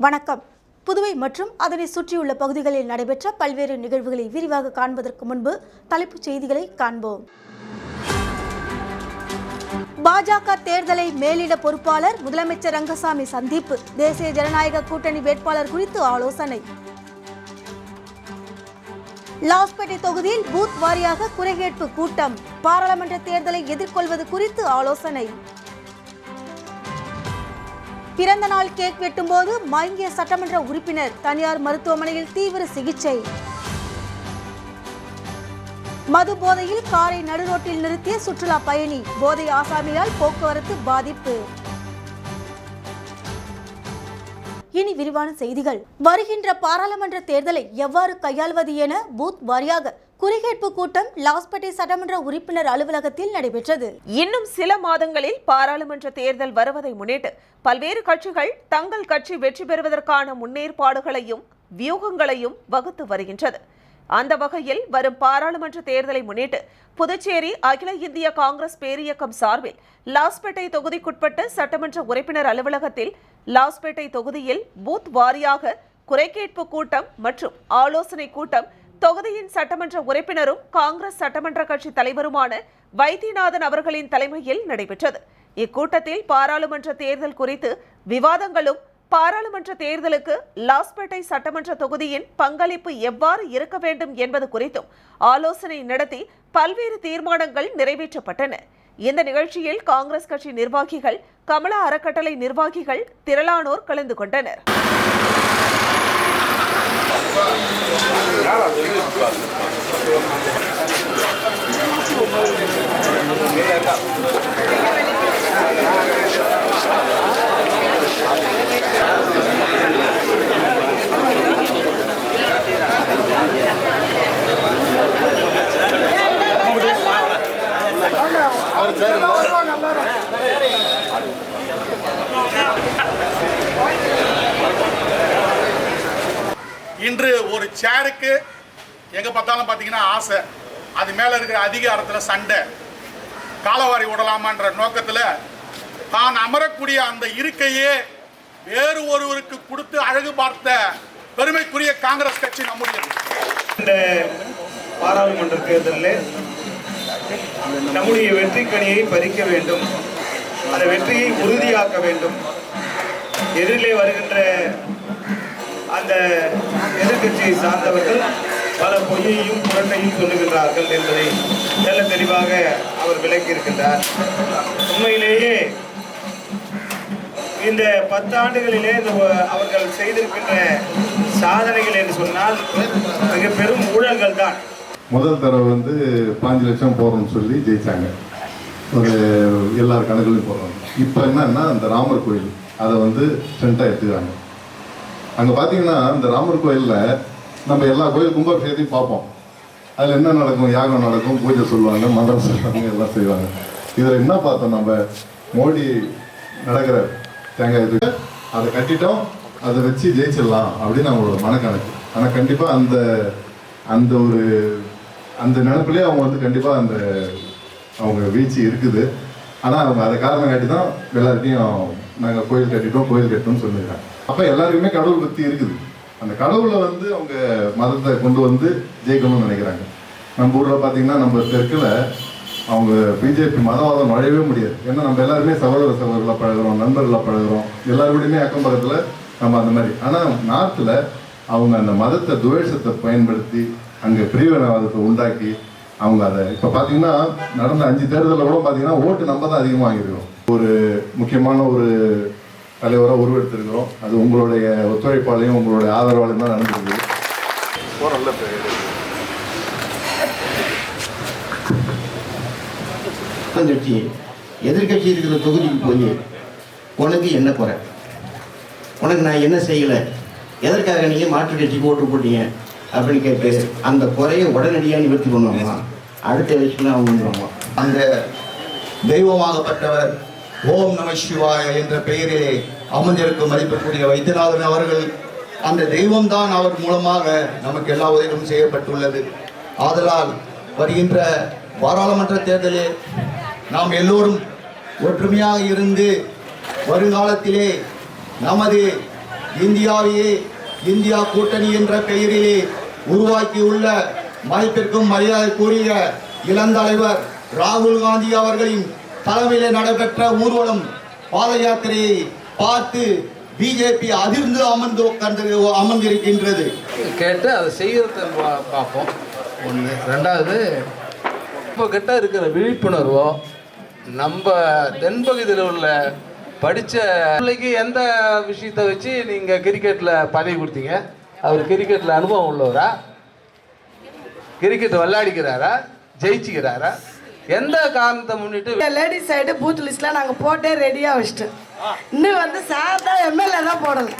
வணக்கம். புதுவை மற்றும் அதனை சுற்றியுள்ள பகுதிகளில் நடைபெற்ற பல்வேறு நிகழ்வுகளை விரிவாக காண்பதற்கு முன்பு தலைப்புச் செய்திகளை காண்போம். பாஜக தேர்தலை மேலிட பொறுப்பாளர் முதலமைச்சர் ரங்கசாமி சந்திப்பு. தேசிய ஜனநாயக கூட்டணி வேட்பாளர் குறித்து ஆலோசனை. லாஸ்பேட்டை தொகுதியில் பூத் வாரியாக குறைகேட்பு கூட்டம். பாராளுமன்ற தேர்தலை எதிர்கொள்வது குறித்து ஆலோசனை. பிறந்த நாள் கேக் வெட்டும்போது மயங்கிய சட்டமன்ற உறுப்பினர். தனியார் மருத்துவமனையில் தீவிர சிகிச்சை. மது போதையில் காரை நடுரோட்டில் நிறுத்திய சுற்றுலா பயணி. போதை ஆசாமியால் போக்குவரத்து பாதிப்பு. இனி விரிவான செய்திகள். வருகின்ற பாராளுமன்ற தேர்தலை எவ்வாறு கையாள்வது என பூத் வாரியாக குறைகேட்பு கூட்டம் லாஸ்பேட்டை சட்டமன்ற உறுப்பினர் அலுவலகத்தில் நடைபெற்றது. இன்னும் சில மாதங்களில் பாராளுமன்ற தேர்தல் வருவதை முன்னிட்டு பல்வேறு கட்சிகள் தங்கள் கட்சி வெற்றி பெறுவதற்கான முன்னேற்பாடுகளையும் வியூகங்களையும் வகுத்து வருகின்றது. அந்த வகையில் வரும் பாராளுமன்ற தேர்தலை முன்னிட்டு புதுச்சேரி அகில இந்திய காங்கிரஸ் பேரியக்கம் சார்பில் லாஸ்பேட்டை தொகுதிக்குட்பட்ட சட்டமன்ற உறுப்பினர் அலுவலகத்தில் லாஸ்பேட்டை தொகுதியில் பூத் வாரியாக குறைகேட்பு கூட்டம் மற்றும் ஆலோசனை கூட்டம் தொகுதியின் சட்டமன்ற உறுப்பினரும் காங்கிரஸ் சட்டமன்ற கட்சி தலைவருமான வைத்தியநாதன் அவர்களின் தலைமையில் நடைபெற்றது. இக்கூட்டத்தில் பாராளுமன்ற தேர்தல் குறித்து விவாதங்களும், பாராளுமன்ற தேர்தலுக்கு லாஸ்பேட்டை சட்டமன்ற தொகுதியின் பங்களிப்பு எவ்வாறு இருக்க வேண்டும் என்பது குறித்தும் ஆலோசனை நடத்தி பல்வேறு தீர்மானங்கள் நிறைவேற்றப்பட்டன. இந்த நிகழ்ச்சியில் காங்கிரஸ் கட்சி நிர்வாகிகள், கமலா அறக்கட்டளை நிர்வாகிகள் திரளானோர் கலந்து கொண்டனர். இன்று ஒரு சேருக்கு எங்க பார்த்தாலும் பார்த்தீங்கன்னா ஆசை, அது மேல இருக்கிற அதிகாரத்தில் சண்டை, காலவாரி விடலாமான்ற நோக்கத்தில் தான் அமரக்கூடிய அந்த இருக்கையே வேறு ஒருவருக்கு கொடுத்து அழகு பார்த்த பெருமைக்குரிய காங்கிரஸ் கட்சி நம்முடையது. இந்த பாராளுமன்ற தேர்தலில் நம்முடைய வெற்றி கனியை பறிக்க வேண்டும், அந்த வெற்றியை உறுதியாக்க வேண்டும். எதிரிலே வருகின்ற அந்த எதிர்கட்சியை சார்ந்தவர்கள் பல பொய்யையும் புரட்டையும் சொல்லுகின்றார்கள் என்பதை நல்ல தெளிவாக அவர் விளக்கியிருக்கின்றார். உண்மையிலேயே இந்த 10 ஆண்டுகளிலே அவர்கள் செய்திருக்கின்ற சாதனைகள் என்று சொன்னால் மிக பெரும் ஊழல்கள் தான். முதல் தடவை 5 லட்சம் போடுறோம்னு சொல்லி ஜெயிச்சாங்க, ஒரு எல்லார் கணக்குலையும் போடுறாங்க. இப்போ என்னன்னா அந்த ராமர் கோயில் அதை ஸ்ட்ரென்த்தாக எடுத்துக்கிறாங்க. அங்கே பார்த்தீங்கன்னா இந்த ராமர் கோயிலில் நம்ம எல்லா கோயில் கும்பாபிஷேகத்தையும் பார்ப்போம். அதில் என்ன நடக்கும்? யாகம் நடக்கும், பூஜை சொல்லுவாங்க, மந்திரம் சொல்லுவாங்க, எல்லாம் செய்வாங்க. இதில் என்ன பார்த்தோம்? நம்ம மோடி நடக்கிற தேங்காய் அதை கட்டிட்டோம், அதை வச்சு ஜெயிச்சிடலாம் அப்படின்னு அவங்களோட மனக்கணக்கு. ஆனால் கண்டிப்பாக அந்த ஒரு அந்த நினைப்பிலே அவங்க கண்டிப்பாக அவங்க வீழ்ச்சி இருக்குது. ஆனால் அவங்க அதை காரணம் காட்டி தான் எல்லார்ட்டையும் நாங்கள் கோயில் கட்டணும்னு சொல்லியிருக்காங்க. அப்போ எல்லாருக்குமே கடவுள் பக்தி இருக்குது. அந்த கடவுளை அவங்க மதத்தை கொண்டு ஜெயிக்கணும்னு நினைக்கிறாங்க. நம்ம ஊரில் பார்த்தீங்கன்னா நம்ம தெற்கில் அவங்க பிஜேபி மதவாதம் நுழையவே முடியாது. ஏன்னா நம்ம எல்லாருமே சகோதரர்களாக பழகிறோம், நண்பர்களாக பழகிறோம், எல்லாருக்கூடையுமே அக்கம் பக்கத்தில் நம்ம அந்த மாதிரி. ஆனால் நார்த்தில் அவங்க அந்த மதத்தை துவேஷத்தை பயன்படுத்தி அங்கே பிரிவினைவாதத்தை உண்டாக்கி அவங்க அதை இப்போ பார்த்தீங்கன்னா நடந்த 5 தேர்தலில் கூட பார்த்தீங்கன்னா ஓட்டு நம்ம தான் அதிகமாக வாங்கியிருக்கிறோம். ஒரு முக்கியமான ஒரு தலைவராக உருவெடுத்திருக்கிறோம். அது உங்களுடைய ஒத்துழைப்பாளையும் உங்களுடைய ஆதரவாளையும் தான் நடந்திருக்கு. கட்சி எதிர்கட்சி இருக்கிற தொகுதிக்கு போய் உனக்கு என்ன குறை, உனக்கு நான் என்ன செய்யலை, எதற்காக நீங்கள் மாற்று கட்சிக்கு ஓட்டு போட்டீங்க அப்படின்னு கேட்டு அந்த குறையை உடனடியாக நிவர்த்தி பண்ணுவாங்க. அடுத்த எலெக்ஷனில் அவங்க வந்துடுவாங்க. அந்த தெய்வமாகப்பட்டவர் ஓம் நம சிவாய என்ற பெயரிலே அமர்ந்திருக்கும் மதிப்பிற்குரிய வைத்தியநாதன் அவர்கள், அந்த தெய்வம்தான் அவர் மூலமாக நமக்கு எல்லா உதவியும் செய்யப்பட்டுள்ளது. ஆதலால் வருகின்ற பாராளுமன்ற தேர்தலில் நாம் எல்லோரும் ஒற்றுமையாக இருந்து வருங்காலத்திலே நமது இந்தியாவையே இந்தியா கூட்டணி என்ற பெயரிலே உருவாக்கியுள்ள மதிப்பிற்கும் மரியாதைக்குரிய இளந்தலைவர் ராகுல் காந்தி அவர்களின் தலைமையில் நடைபெற்ற ஊர்வலம் பாத யாத்திரையை பார்த்து பிஜேபி அதிர்ந்து அமர்ந்திருக்கின்றது. கேட்டு அதை செய்கிறத பார்ப்போம். ஒன்று. ரெண்டாவது, இப்போ கிட்ட இருக்கிற விழிப்புணர்வோ நம்ம தென்பகுதியில் உள்ள படித்த பிள்ளைக்கு எந்த விஷயத்தை வச்சு நீங்கள் கிரிக்கெட்டில் பதவி கொடுத்தீங்க? அவர் கிரிக்கெட்டில் அனுபவம் உள்ளவரா? கிரிக்கெட் விளையாடிக்கிறாரா? ஜெயிச்சுக்கிறாரா? எந்த காரணத்தை முன்னிட்டு? லேடிஸ் சைடு பூத் லிஸ்ட்லாம் நாங்கள் போட்டே ரெடியாக வச்சுட்டோம். இன்னும் சார் தான் எம்எல்ஏ தான் போடலை.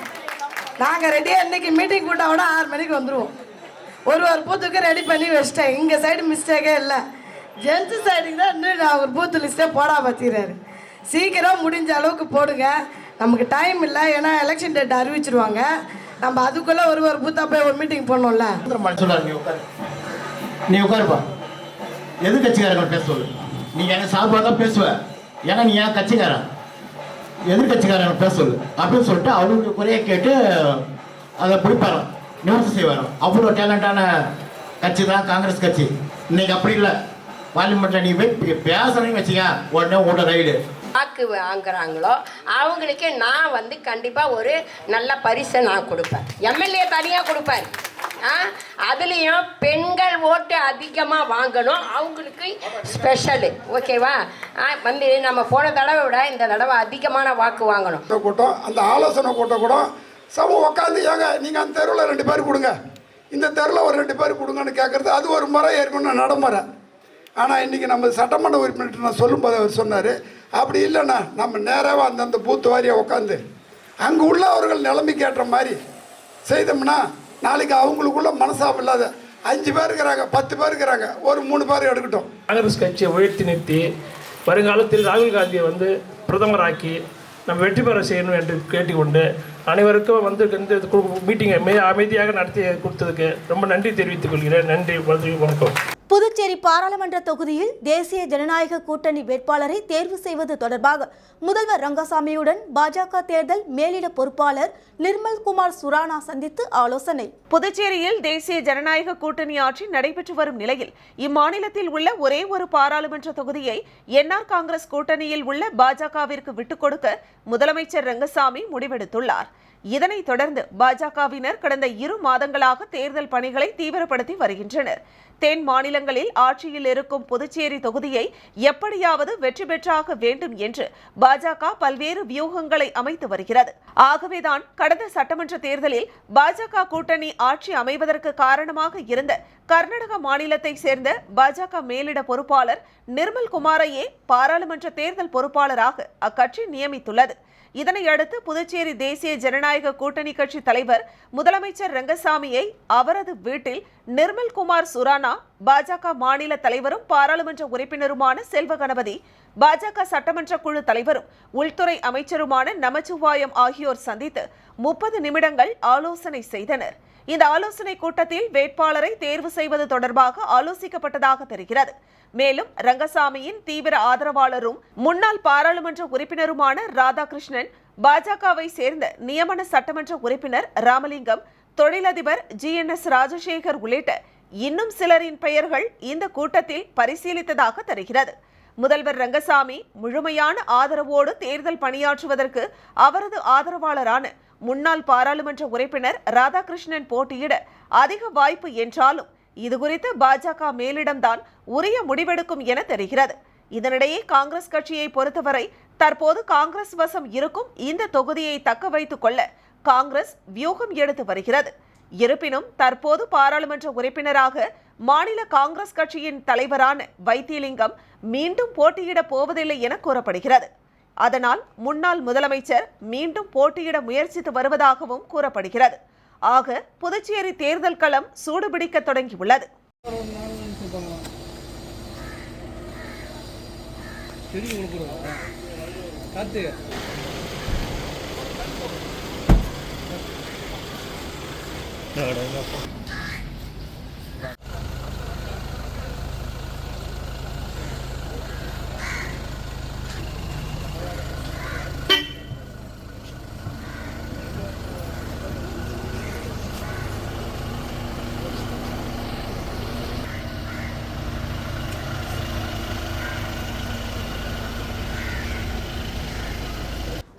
நாங்கள் ரெடியாக இன்றைக்கி மீட்டிங் கூட்ட விட 6 மணிக்கு வந்துடுவோம். ஒரு பூத்துக்கு ரெடி பண்ணி வச்சிட்டேன். இங்கே சைடு மிஸ்டேக்கே இல்லை. ஜென்ஸு சைடுக்கு தான் இன்னும் நான் ஒரு பூத்து லிஸ்ட்டே போடாம வச்சுக்கிறாரு. சீக்கிரம் முடிஞ்ச அளவுக்கு போடுங்க. நமக்கு டைம் இல்லை, ஏன்னா எலெக்ஷன் டேட் அறிவிச்சிருவாங்க. நம்ம அதுக்குள்ளே ஒரு பூத்தாக போய் ஒரு மீட்டிங் போடணும்ல. நீ உட்காருப்பா. எதிர்கட்சிக்காரங்க பேச சொல்லு. நீ எனக்கு சார்பாக தான் பேசுவ, ஏன்னா நீ ஏன் கட்சிக்காரன். எதிர்கட்சிக்காரங்க பேச சொல்லு அப்படின்னு சொல்லிட்டு அவங்களுக்கு குறைய கேட்டு அதை பிடிப்பாரு, நிவர்த்தி செய்வார். அவ்வளோ டேலண்டான கட்சி தான் காங்கிரஸ் கட்சி. இன்னைக்கு அப்படி இல்லை. பார்லிமெண்ட்டில் நீ போய் பேசணும்னு வச்சுக்க, உடனே உங்களோட ரைடு. வாக்கு வாங்குறாங்களோ அவங்களுக்கு நான் கண்டிப்பாக ஒரு நல்ல பரிசை நான் கொடுப்பேன். எம்எல்ஏ தனியாக கொடுப்பார். அதுலேயும் பெண்கள் ஓட்டு அதிகமாக வாங்கணும், அவங்களுக்கு ஸ்பெஷலு. ஓகேவா? நம்ம போன தடவை விட இந்த தடவை அதிகமான வாக்கு வாங்கணும். கூட்டம், அந்த ஆலோசனை கூட்டம் கூட உட்காந்து, ஏங்க நீங்கள் அந்த தெருவில் 2 பேர் கொடுங்க, இந்த தெருவில் ஒரு 2 பேர் கொடுங்கன்னு கேட்குறது, அது ஒரு முறை ஏற்கனவே நடைமுறை. ஆனால் இன்றைக்கி நம்ம சட்டமன்ற உறுப்பினர்கிட்ட நான் சொல்லும்போது அவர் சொன்னார், அப்படி இல்லைண்ணா நம்ம நேராக அந்தந்த பூத்து வாரியாக உட்காந்து அங்கே உள்ளவர்கள் நிலைமைக்கு ஏற்ற மாதிரி செய்தோம்னா நாளைக்கு அவங்களுக்குள்ள மனசாப் இல்லாத 5 பேர் இருக்கிறாங்க, 10 பேர் இருக்கிறாங்க, ஒரு 3 பேர் எடுக்கட்டும். காங்கிரஸ் கட்சியை உயர்த்தி நிறுத்தி வருங்காலத்தில் ராகுல் காந்தியை பிரதமராக்கி நம்ம வெற்றி பெற செய்யணும் என்று கேட்டுக்கொண்டு அனைவருக்கும் இந்த மீட்டிங்கை அமைதியாக நடத்தி கொடுத்ததுக்கு ரொம்ப நன்றி தெரிவித்துக் கொள்கிறேன். நன்றி, வணக்கம். புதுச்சேரி பாராளுமன்ற தொகுதியில் தேசிய ஜனநாயக கூட்டணி வேட்பாளரை தேர்வு செய்வது தொடர்பாக முதல்வர் ரங்கசாமியுடன் பாஜக தேர்தல் மேலிட பொறுப்பாளர் நிர்மல்குமார் சுரானா சந்தித்து ஆலோசனை. புதுச்சேரியில் தேசிய ஜனநாயக கூட்டணி ஆட்சி நடைபெற்று வரும் நிலையில் இம்மாநிலத்தில் உள்ள ஒரே ஒரு பாராளுமன்ற தொகுதியை என்ஆர் காங்கிரஸ் கூட்டணியில் உள்ள பாஜகவிற்கு விட்டுக் கொடுக்க முதலமைச்சர் ரங்கசாமி முடிவெடுத்துள்ளார். இதனைத் தொடர்ந்து பாஜகவினர் கடந்த 2 மாதங்களாக தேர்தல் பணிகளை தீவிரப்படுத்தி வருகின்றனர். தென் மாநிலங்களில் ஆட்சியில் இருக்கும் புதுச்சேரி தொகுதியை எப்படியாவது வெற்றி பெற்றாக வேண்டும் என்று பாஜக பல்வேறு வியூகங்களை அமைத்து வருகிறது. ஆகவேதான் கடந்த சட்டமன்ற தேர்தலில் பாஜக கூட்டணி ஆட்சி அமைவதற்கு காரணமாக இருந்த கர்நாடக மாநிலத்தை சேர்ந்த பாஜக மேலிட பொறுப்பாளர் நிர்மல்குமாரையே பாராளுமன்ற தேர்தல் பொறுப்பாளராக அக்கட்சி நியமித்துள்ளது. இதனையடுத்து புதுச்சேரி தேசிய ஜனநாயக கூட்டணி கட்சி தலைவர் முதலமைச்சர் ரங்கசாமியை அவரது வீட்டில் நிர்மல்குமார் சுரானா, பாஜக மாநில தலைவரும் பாராளுமன்ற உறுப்பினருமான செல்வ கணபதி, பாஜக சட்டமன்ற குழு தலைவரும் உள்துறை அமைச்சருமான நமச்சிவாயம் ஆகியோர் சந்தித்து 30 நிமிடங்கள் ஆலோசனை செய்தனர். இந்த ஆலோசனை கூட்டத்தில் வேட்பாளரை தேர்வு செய்வது தொடர்பாக ஆலோசிக்கப்பட்டதாக தெரிகிறது. மேலும் ரங்கசாமியின் தீவிர ஆதரவாளரும் முன்னாள் பாராளுமன்ற உறுப்பினருமான ராதாகிருஷ்ணன், பாஜகவை சேர்ந்த நியமன சட்டமன்ற உறுப்பினர் ராமலிங்கம், தொழிலதிபர் GNS ராஜசேகர் உள்ளிட்ட இன்னும் சிலரின் பெயர்கள் இந்த கூட்டத்தில் பரிசீலித்ததாக தெரிகிறது. முதல்வர் ரங்கசாமி முழுமையான ஆதரவோடு தேர்தல் பணியாற்றுவதற்கு அவரது ஆதரவாளரான முன்னாள் பாராளுமன்ற உறுப்பினர் ராதாகிருஷ்ணன் போட்டியிட அதிக வாய்ப்பு என்றாலும் இதுகுறித்து பாஜக மேலிடம்தான் உரிய முடிவெடுக்கும் என தெரிகிறது. இதனிடையே காங்கிரஸ் கட்சியை பொறுத்தவரை தற்போது காங்கிரஸ் வசம் இருக்கும் இந்த தொகுதியை தக்க வைத்துக் கொள்ள காங்கிரஸ் வியூகம் எடுத்து வருகிறது. இருப்பினும் தற்போது பாராளுமன்ற உறுப்பினராக மாநில காங்கிரஸ் கட்சியின் தலைவரான வைத்தியலிங்கம் மீண்டும் போட்டியிட போவதில்லை என கூறப்படுகிறது. அதனால் முன்னாள் முதலமைச்சர் மீண்டும் போட்டியிட முயற்சித்து வருவதாகவும் கூறப்படுகிறது. ஆக புதுச்சேரி தேர்தல் களம் சூடுபிடிக்க தொடங்கியுள்ளது.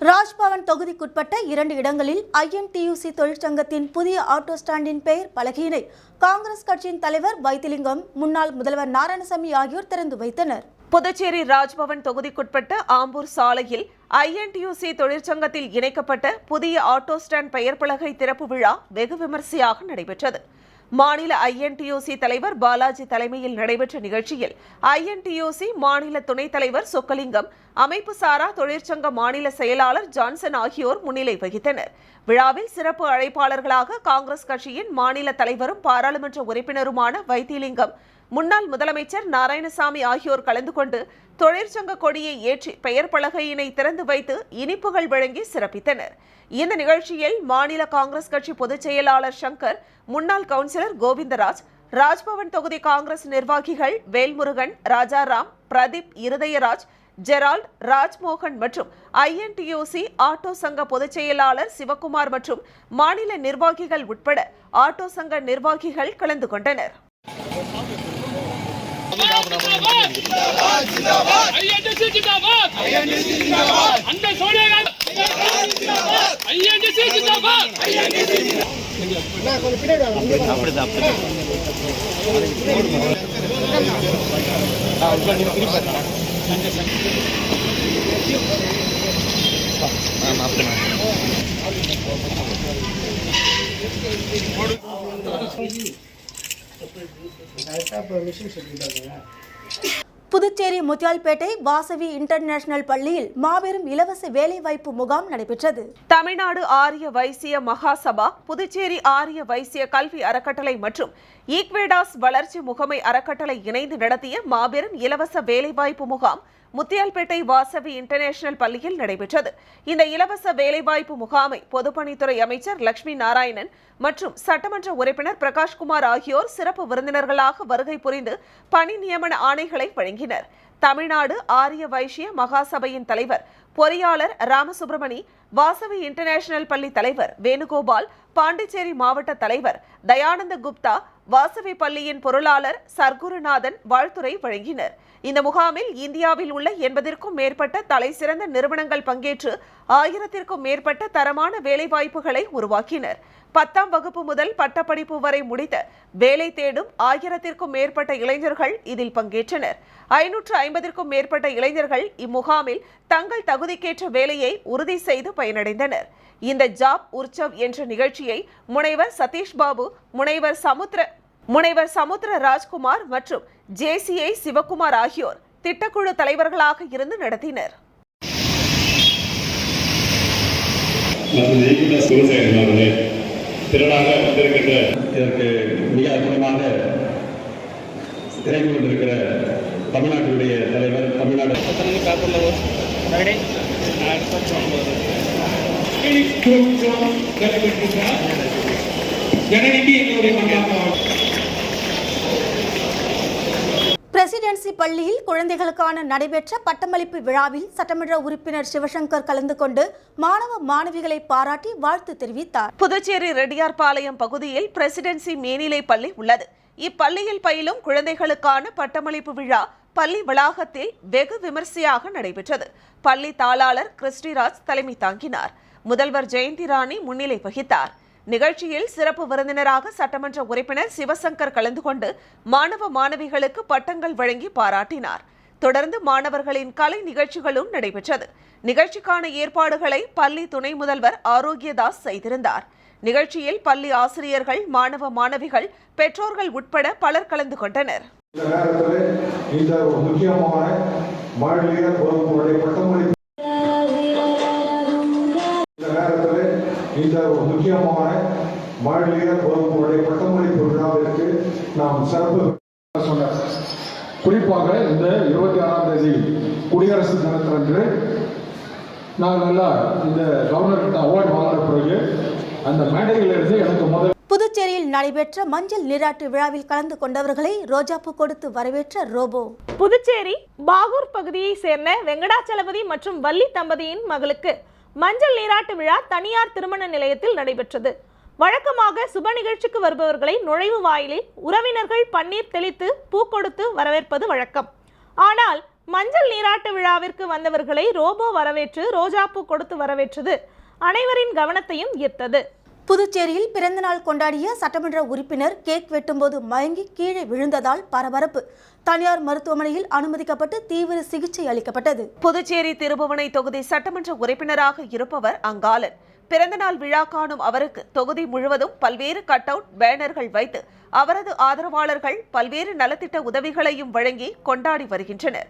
ராஜ்பவன் தொகுதிக்குட்பட்ட 2 இடங்களில் INTUC தொழிற்சங்கத்தின் புதிய ஆட்டோ ஸ்டாண்டின் பெயர் பலகையினை காங்கிரஸ் கட்சியின் தலைவர் வைத்திலிங்கம், முன்னாள் முதல்வர் நாராயணசாமி ஆகியோர் திறந்து வைத்தனர். புதுச்சேரி ராஜ்பவன் தொகுதிக்குட்பட்ட ஆம்பூர் சாலையில் INTUC தொழிற்சங்கத்தில் இணைக்கப்பட்ட புதிய ஆட்டோ ஸ்டாண்ட் பெயர் பலகை திறப்பு விழா வெகு விமரிசையாக நடைபெற்றது. மாநில INTUC தலைவர் பாலாஜி தலைமையில் நடைபெற்ற நிகழ்ச்சியில் INTUC மாநில துணைத் தலைவர் சொக்கலிங்கம், அமைப்பு சாரா தொழிற்சங்க மாநில செயலாளர் ஜான்சன் ஆகியோர் முன்னிலை வகித்தனர். விழாவில் சிறப்பு அழைப்பாளர்களாக காங்கிரஸ் கட்சியின் மாநில தலைவரும் பாராளுமன்ற உறுப்பினருமான வைத்திலிங்கம், முன்னாள் முதலமைச்சர் நாராயணசாமி ஆகியோர் கலந்து கொண்டு தொழிற்சங்க கொடியை ஏற்றி பெயர் பலகையினை திறந்து வைத்து இனிப்புகள் வழங்கி சிறப்பித்தனர். இந்த நிகழ்ச்சியில் மாநில காங்கிரஸ் கட்சி பொதுச் செயலாளர் சங்கர், முன்னாள் கவுன்சிலர் கோவிந்தராஜ், ராஜ்பவன் தொகுதி காங்கிரஸ் நிர்வாகிகள் வேல்முருகன், ராஜாராம், பிரதீப், இருதயராஜ், ஜெரால்ட், ராஜ்மோகன் மற்றும் INTUC ஆட்டோ சங்க பொதுச் செயலாளர் சிவகுமார் மற்றும் மாநில நிர்வாகிகள் உட்பட ஆட்டோ சங்க நிர்வாகிகள் கலந்து கொண்டனர். புதுச்சேரி முத்தியால்பேட்டை வாசவி இன்டர்நேஷனல் பள்ளியில் மாபெரும் இலவச வேலைவாய்ப்பு முகாம் நடைபெற்றது. தமிழ்நாடு ஆரிய வைசிய மகாசபா, புதுச்சேரி ஆரிய வைசிய கல்வி அறக்கட்டளை மற்றும் ஈக்வேடாஸ் வளர்ச்சி முகமை அறக்கட்டளை இணைந்து நடத்திய மாபெரும் இலவச வேலைவாய்ப்பு முகாம் முத்தியால்பேட்டை வாசவி இன்டர்நேஷனல் பள்ளியில் நடைபெற்றது. இந்த இலவச வேலைவாய்ப்பு முகாமை பொதுப்பணித்துறை அமைச்சர் லட்சுமி நாராயணன் மற்றும் சட்டமன்ற உறுப்பினர் பிரகாஷ்குமார் ஆகியோர் சிறப்பு விருந்தினர்களாக வருகை புரிந்து பணி நியமன ஆணைகளை வழங்கினர். தமிழ்நாடு ஆரிய வைசிய மகாசபையின் தலைவர் பொறியாளர் ராமசுப்ரமணி, வாசவி இன்டர்நேஷனல் பள்ளி தலைவர் வேணுகோபால், பாண்டிச்சேரி மாவட்ட தலைவர் தயானந்த குப்தா, வாசவி பள்ளியின் பொருளாளர் சர்க்குருநாதன் வாழ்த்துரை வழங்கினர். இந்த முகாமில் இந்தியாவில் உள்ள 80க்கும் மேற்பட்ட தலைசிறந்த நிறுவனங்கள் பங்கேற்று 1000க்கும் மேற்பட்ட தரமான வேலைவாய்ப்புகளை உருவாக்கினர். 10ஆம் வகுப்பு முதல் பட்டப்படிப்பு வரை முடித்த வேலை தேடும் 1000க்கும் மேற்பட்ட இளைஞர்கள் இதில் பங்கேற்றனர். 550க்கும் மேற்பட்ட இளைஞர்கள் இம்முகாமில் தங்கள் தகுதிக்கேற்ற வேலையை உறுதி செய்து பயனடைந்தனர். இந்த ஜாப் உற்சவ் என்ற நிகழ்ச்சியை முனைவர் சதீஷ் பாபு, முனைவர் சமுத்திர ராஜ்குமார் மற்றும் JCI சிவகுமார் ஆகியோர் திட்டக்குழு தலைவர்களாக இருந்து நடத்தினர். திரளாக வந்திருக்கின்ற இதற்கு மிக அற்புதமாக திரைக்கு கொண்டிருக்கிற தமிழ்நாட்டினுடைய தலைவர், தமிழ்நாடு பிரசிடென்சி பள்ளியில் குழந்தைகளுக்கான நடைபெற்ற பட்டமளிப்பு விழாவில் சட்டமன்ற உறுப்பினர் சிவசங்கர் கலந்து கொண்டு மாணவ மாணவிகளை பாராட்டி வாழ்த்து தெரிவித்தார். புதுச்சேரி ரெட்டியார்பாளையம் பகுதியில் பிரசிடென்சி மேல்நிலை பள்ளி உள்ளது. இப்பள்ளியில் பயிலும் குழந்தைகளுக்கான பட்டமளிப்பு விழா பள்ளி வளாகத்தில் வெகு விமரிசையாக நடைபெற்றது. பள்ளி தாளாளர் கிறிஸ்டிராஜ் தலைமை தாங்கினார். முதல்வர் ஜெயந்தி ராணி முன்னிலை வகித்தார். நிகழ்ச்சியில் சிறப்பு விருந்தினராக சட்டமன்ற உறுப்பினர் சிவசங்கர் கலந்து கொண்டு மாணவ மாணவிகளுக்கு பட்டங்கள் வழங்கி பாராட்டினார். தொடர்ந்து மாணவர்களின் கலை நிகழ்ச்சிகளும் நடைபெற்றது. நிகழ்ச்சிக்கான ஏற்பாடுகளை பள்ளி துணை முதல்வர் ஆரோக்கியதாஸ் செய்திருந்தார். நிகழ்ச்சியில் பள்ளி ஆசிரியர்கள், மாணவ மாணவிகள், பெற்றோர்கள் உட்பட பலர் கலந்து கொண்டனர். இந்த முக்கியமான மாநில வகுப்புடைய பட்டமளிப்பு விழாவிற்கு நாம் சிறப்பு சொன்னார். குறிப்பாக இந்த 26ஆம் தேதி குடியரசு தினத்தன்று நாங்கள் எல்லாம் இந்த கவர்னர் அவார்டு வாங்கின பிறகு அந்த மேடையிலிருந்து எனக்கு முதல் புதுச்சேரியில் நடைபெற்ற மஞ்சள் நீராட்டு விழாவில் கலந்து கொண்டவர்களை ரோஜாப்பூ கொடுத்து வரவேற்ற ரோபோ. புதுச்சேரி பாகூர் பகுதியை சேர்ந்த வெங்கடாச்சலபதி மற்றும் வள்ளி தம்பதியின் மகளுக்கு மஞ்சள் நீராட்டு விழா தனியார் திருமண நிலையத்தில் நடைபெற்றது. வழக்கமாக சுப நிகழ்ச்சிக்கு வருபவர்களை நுழைவு வாயிலில் உறவினர்கள் பன்னீர் தெளித்து பூ கொடுத்து வரவேற்பது வழக்கம். ஆனால் மஞ்சள் நீராட்டு விழாவிற்கு வந்தவர்களை ரோபோ வரவேற்று ரோஜாப்பூ கொடுத்து வரவேற்றது அனைவரின் கவனத்தையும் ஈர்த்தது. புதுச்சேரியில் பிறந்தநாள் கொண்டாடிய சட்டமன்ற உறுப்பினர் கேக் வெட்டும்போது மயங்கி கீழே விழுந்ததால் பரபரப்பு. தனியார் மருத்துவமனையில் அனுமதிக்கப்பட்டு தீவிர சிகிச்சை அளிக்கப்பட்டது. புதுச்சேரி திருபுவனை தொகுதி சட்டமன்ற உறுப்பினராக இருப்பவர் அங்காளன். பிறந்தநாள் விழா காணும் அவருக்கு தொகுதி முழுவதும் பல்வேறு கட் அவுட் பேனர்கள் வைத்து அவரது ஆதரவாளர்கள் பல்வேறு நலத்திட்ட உதவிகளையும் வழங்கி கொண்டாடி வருகின்றனர்.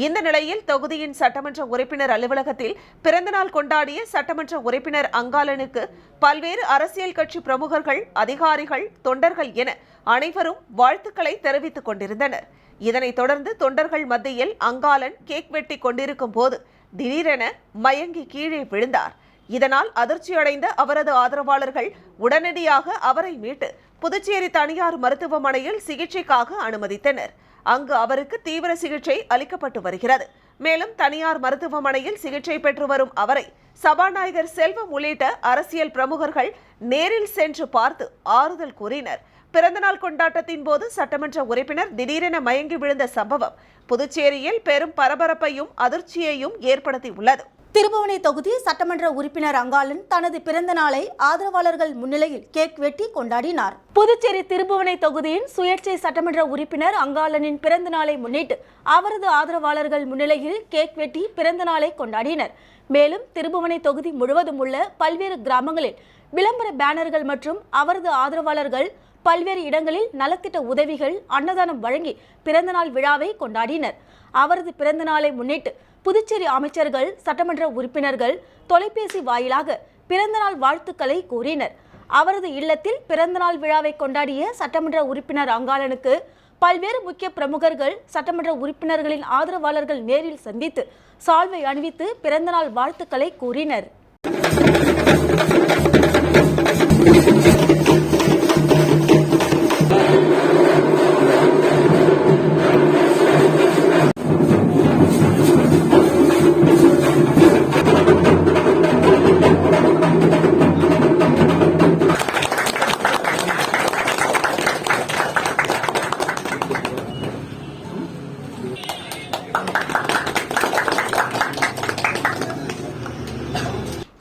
இந்த நிலையில் தொகுதியின் சட்டமன்ற உறுப்பினர் அலுவலகத்தில் பிறந்தநாள் கொண்டாடிய சட்டமன்ற உறுப்பினர் அங்காளனுக்கு பல்வேறு அரசியல் கட்சி பிரமுகர்கள், அதிகாரிகள், தொண்டர்கள் என அனைவரும் வாழ்த்துக்களை தெரிவித்துக் கொண்டிருந்தனர். இதனைத் தொடர்ந்து தொண்டர்கள் மத்தியில் அங்காளன் கேக் வெட்டி கொண்டிருக்கும் போது திடீரென மயங்கி கீழே விழுந்தார். இதனால் அதிர்ச்சியடைந்த அவரது ஆதரவாளர்கள் உடனடியாக அவரை மீட்டு புதுச்சேரி தனியார் மருத்துவமனையில் சிகிச்சைக்காக அனுமதித்தனர். அங்கு அவருக்கு தீவிர சிகிச்சை அளிக்கப்பட்டு வருகிறது. மேலும் தனியார் மருத்துவமனையில் சிகிச்சை பெற்று வரும் அவரை சபாநாயகர் செல்வம் உள்ளிட்ட அரசியல் பிரமுகர்கள் நேரில் சென்று பார்த்து ஆறுதல் கூறினர். பிறந்தநாள் கொண்டாட்டத்தின் போது சட்டமன்ற உறுப்பினர் திடீரென மயங்கி விழுந்த சம்பவம் புதுச்சேரியில் பெரும் பரபரப்பையும் அதிர்ச்சியையும் ஏற்படுத்தியுள்ளது. திருபுவனை தொகுதி சட்டமன்ற உறுப்பினர் அங்காளன் தனது பிறந்த நாளை ஆதரவாளர்கள் முன்னிலையில் கேக் வெட்டி கொண்டாடினார். புதுச்சேரி திருபுவனை தொகுதியின் சுயேட்சை சட்டமன்ற உறுப்பினர் அங்காளனின் பிறந்த நாளை முன்னிட்டு அவரது ஆதரவாளர்கள் முன்னிலையில் கேக் வெட்டி பிறந்த நாளை கொண்டாடினர். மேலும் திருபுவனை தொகுதி முழுவதும் உள்ள பல்வேறு கிராமங்களில் விளம்பர பேனர்கள் மற்றும் அவரது ஆதரவாளர்கள் பல்வேறு இடங்களில் நலத்திட்ட உதவிகள், அன்னதானம் வழங்கி பிறந்தநாள் விழாவை கொண்டாடினர். அவரது பிறந்த நாளை முன்னிட்டு புதுச்சேரி அமைச்சர்கள், சட்டமன்ற உறுப்பினர்கள் தொலைபேசி வாயிலாக பிறந்தநாள் வாழ்த்துக்களை கூறினர். அவரது இல்லத்தில் பிறந்தநாள் விழாவை கொண்டாடிய சட்டமன்ற உறுப்பினர் அங்காளனுக்கு பல்வேறு முக்கிய பிரமுகர்கள், சட்டமன்ற உறுப்பினர்களின் ஆதரவாளர்கள் நேரில் சந்தித்து சால்வை அணிவித்து பிறந்தநாள் வாழ்த்துக்களை கூறினர்.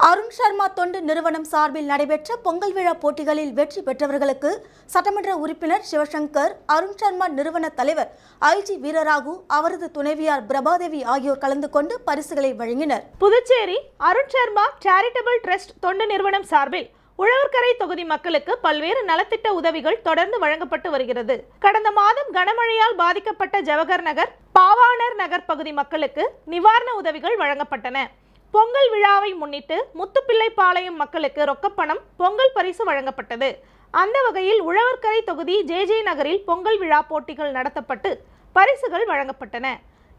அருண் சர்மா தொண்டு நிறுவனம் சார்பில் நடைபெற்ற பொங்கல் விழா போட்டிகளில் வெற்றி பெற்றவர்களுக்கு சட்டமன்ற உறுப்பினர் சிவசங்கர், அருண் சர்மா நிறுவன தலைவர் ஐஜி வீரராகு, அவரது துணைவியார் பிரபாதேவி ஆகியோர் கலந்து கொண்டு பரிசுகளை வழங்கினர். புதுச்சேரி அருண் சர்மா சேரிட்டபிள் ட்ரஸ்ட் தொண்டு நிறுவனம் சார்பில் உழவர்கரை தொகுதி மக்களுக்கு பல்வேறு நலத்திட்ட உதவிகள் தொடர்ந்து வழங்கப்பட்டு வருகிறது. கடந்த மாதம் கனமழையால் பாதிக்கப்பட்ட ஜவஹர் நகர், பாவாணர் நகர் பகுதி மக்களுக்கு நிவாரண உதவிகள் வழங்கப்பட்டன. பொங்கல் விழாவை முன்னிட்டு முத்துப்பிள்ளைப்பாளையம் மக்களுக்கு ரொக்கப்பணம், பொங்கல் பரிசு வழங்கப்பட்டது. அந்த வகையில் உழவர்கரை தொகுதி ஜே நகரில் பொங்கல் விழா போட்டிகள் நடத்தப்பட்டு பரிசுகள் வழங்கப்பட்டன.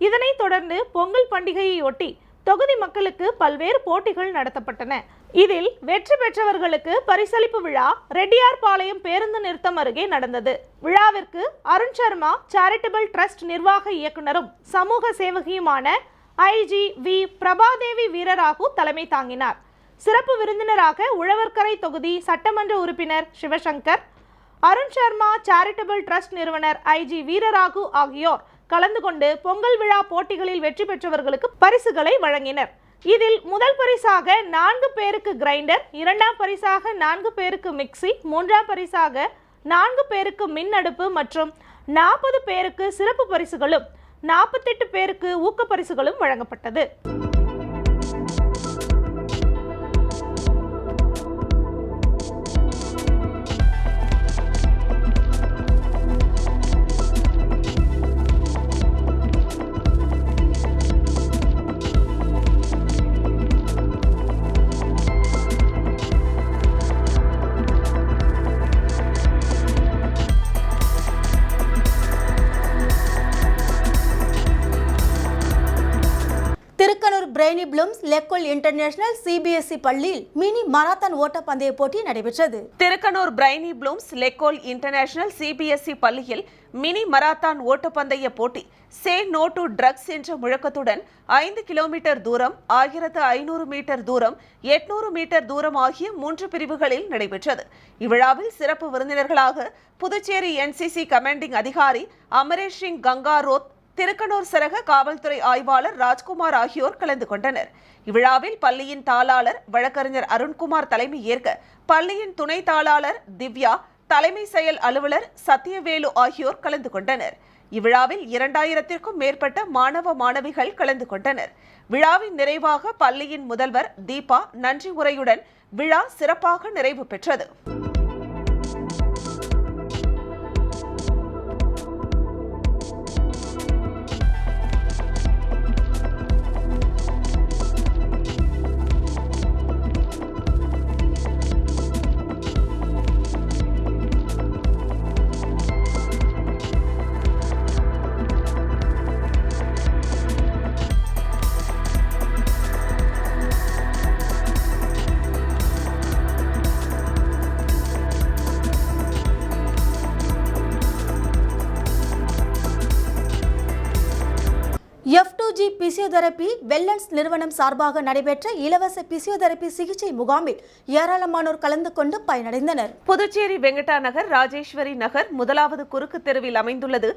இதனைத் தொடர்ந்து பொங்கல் பண்டிகையொட்டி தொகுதி மக்களுக்கு பல்வேறு போட்டிகள் நடத்தப்பட்டன. இதில் வெற்றி பெற்றவர்களுக்கு பரிசளிப்பு விழா ரெட்டியார்பாளையம் பேருந்து நிறுத்தம் அருகே நடந்தது. விழாவிற்கு அருண் சர்மா சேரிட்டபிள் ட்ரஸ்ட் நிர்வாக இயக்குனரும் சமூக சேவகியுமான ஐஜி வி பிரபாதேவி வீரராகு தலைமை தாங்கினார். சிறப்பு விருந்தினராக உழவர்கரை தொகுதி சட்டமன்ற உறுப்பினர் சிவசங்கர், அருண் சர்மா சேரிட்டபிள் ட்ரஸ்ட் நிறுவனர் ஐஜி வீரராகு ஆகியோர் கலந்து கொண்டு பொங்கல் விழா போட்டிகளில் வெற்றி பெற்றவர்களுக்கு பரிசுகளை வழங்கினர். இதில் முதல் பரிசாக 4 பேருக்கு கிரைண்டர், 2ஆம் பரிசாக 4 பேருக்கு மிக்சி, 3ஆம் பரிசாக 4 பேருக்கு மின் அடுப்பு மற்றும் 40 பேருக்கு சிறப்பு பரிசுகளும் 48 பேருக்கு ஊக்க பரிசுகளும் வழங்கப்பட்டது. Brainy Blooms L'Ecole International CBSE பள்ளியில் மினி மராத்தான் ஓட்ட பந்தய போட்டி நடைபெற்றது. திருக்கனூர் Brainy Blooms L'Ecole International CBSE பள்ளியில் மினி மராத்தான் ஓட்டப்பந்தய போட்டி சே நோ டு ட்ரக்ஸ் என்ற முழக்கத்துடன் 5 கிலோமீட்டர் தூரம், 1500 மீட்டர் தூரம், 800 மீட்டர் தூரம் ஆகிய 3 பிரிவுகளில் நடைபெற்றது. இவ்விழாவில் சிறப்பு விருந்தினர்களாக புதுச்சேரி NCC கமாண்டிங் அதிகாரி அமரேஷ் சிங் கங்காரோத், திருக்கனூர் சரக காவல்துறை ஆய்வாளர் ராஜ்குமார் ஆகியோர் கலந்து கொண்டனர். இவ்விழாவில் பள்ளியின் தாளாளர் வழக்கறிஞர் அருண்குமார் தலைமை ஏற்க பள்ளியின் துணை தாளாளர் திவ்யா, தலைமை செயல் அலுவலர் சத்தியவேலு ஆகியோர் கலந்து கொண்டனர். இவ்விழாவில் 2000க்கும் மேற்பட்ட மாணவ மாணவிகள் கலந்து கொண்டனர். விழாவின் நிறைவாக பள்ளியின் முதல்வர் தீபா நன்றி உரையுடன் விழா சிறப்பாக நிறைவு பெற்றது. F2G பிசியோதெரபி வெல்லன்ஸ் நிறுவனம் சார்பாக நடைபெற்ற இலவச பிசியோதெரபி சிகிச்சை முகாமில் ஏராளமானோர் கலந்து கொண்டு பயனடைந்தனர். புதுச்சேரி வெங்கடா நகர், ராஜேஸ்வரி நகர் முதலாவது குறுக்கு தெருவில் அமைந்துள்ளது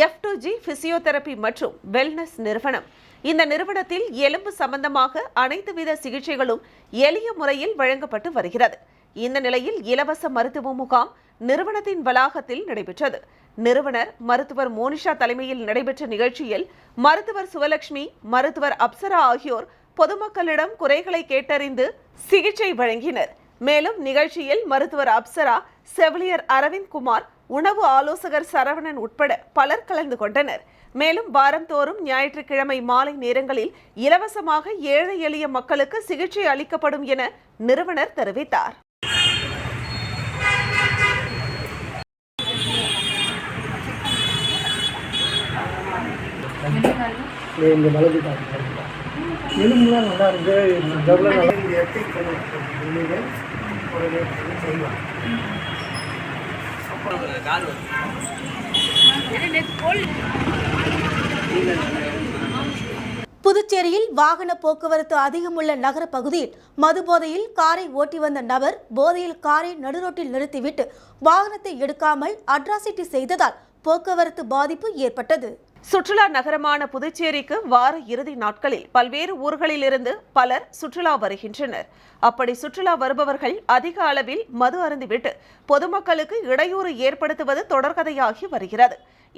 F2G பிசியோதெரபி மற்றும் வெல்னஸ் நிறுவனம். இந்த நிறுவனத்தில் எலும்பு சம்பந்தமாக அனைத்து வித சிகிச்சைகளும் எளிய முறையில் வழங்கப்பட்டு வருகிறது. இந்த நிலையில் இலவச மருத்துவ முகாம் நிறுவனத்தின் வளாகத்தில் நடைபெற்றது. நிறுவனர் மருத்துவர் மோனிஷா தலைமையில் நடைபெற்ற நிகழ்ச்சியில் மருத்துவர் சுவலட்சுமி, மருத்துவர் அப்சரா ஆகியோர் பொதுமக்களிடம் குறைகளை கேட்டறிந்து சிகிச்சை வழங்கினர். மேலும் நிகழ்ச்சியில் மருத்துவர் அப்சரா, செவிலியர் அரவிந்த் குமார், உணவு ஆலோசகர் சரவணன் உட்பட பலர் கலந்து கொண்டனர். மேலும் வாரந்தோறும் ஞாயிற்றுக்கிழமை மாலை நேரங்களில் இலவசமாக ஏழை எளிய மக்களுக்கு சிகிச்சை அளிக்கப்படும் என நிறுவனர் தெரிவித்தார். இந்த வலது எலும்புலாம் நல்லா இருக்கு. புதுச்சேரியில் வாகன போக்குவரத்து அதிகமுள்ள நகர பகுதியில் மதுபோதையில் காரை ஓட்டி வந்த நபர் போதையில் காரை நடுரோட்டில் நிறுத்திவிட்டு வாகனத்தை எடுக்காமல் அட்ராசிட்டி செய்ததால் போக்குவரத்து பாதிப்பு ஏற்பட்டது. சுற்றுலா நகரமான புதுச்சேரிக்கு வார இறுதி நாட்களில் பல்வேறு ஊர்களிலிருந்து பலர் சுற்றுலா வருகின்றனர். அப்படி சுற்றுலா வருபவர்கள் அதிக அளவில் மது அருந்திவிட்டு பொதுமக்களுக்கு இடையூறு ஏற்படுத்துவது தொடர்கதையாகி வருகிறது.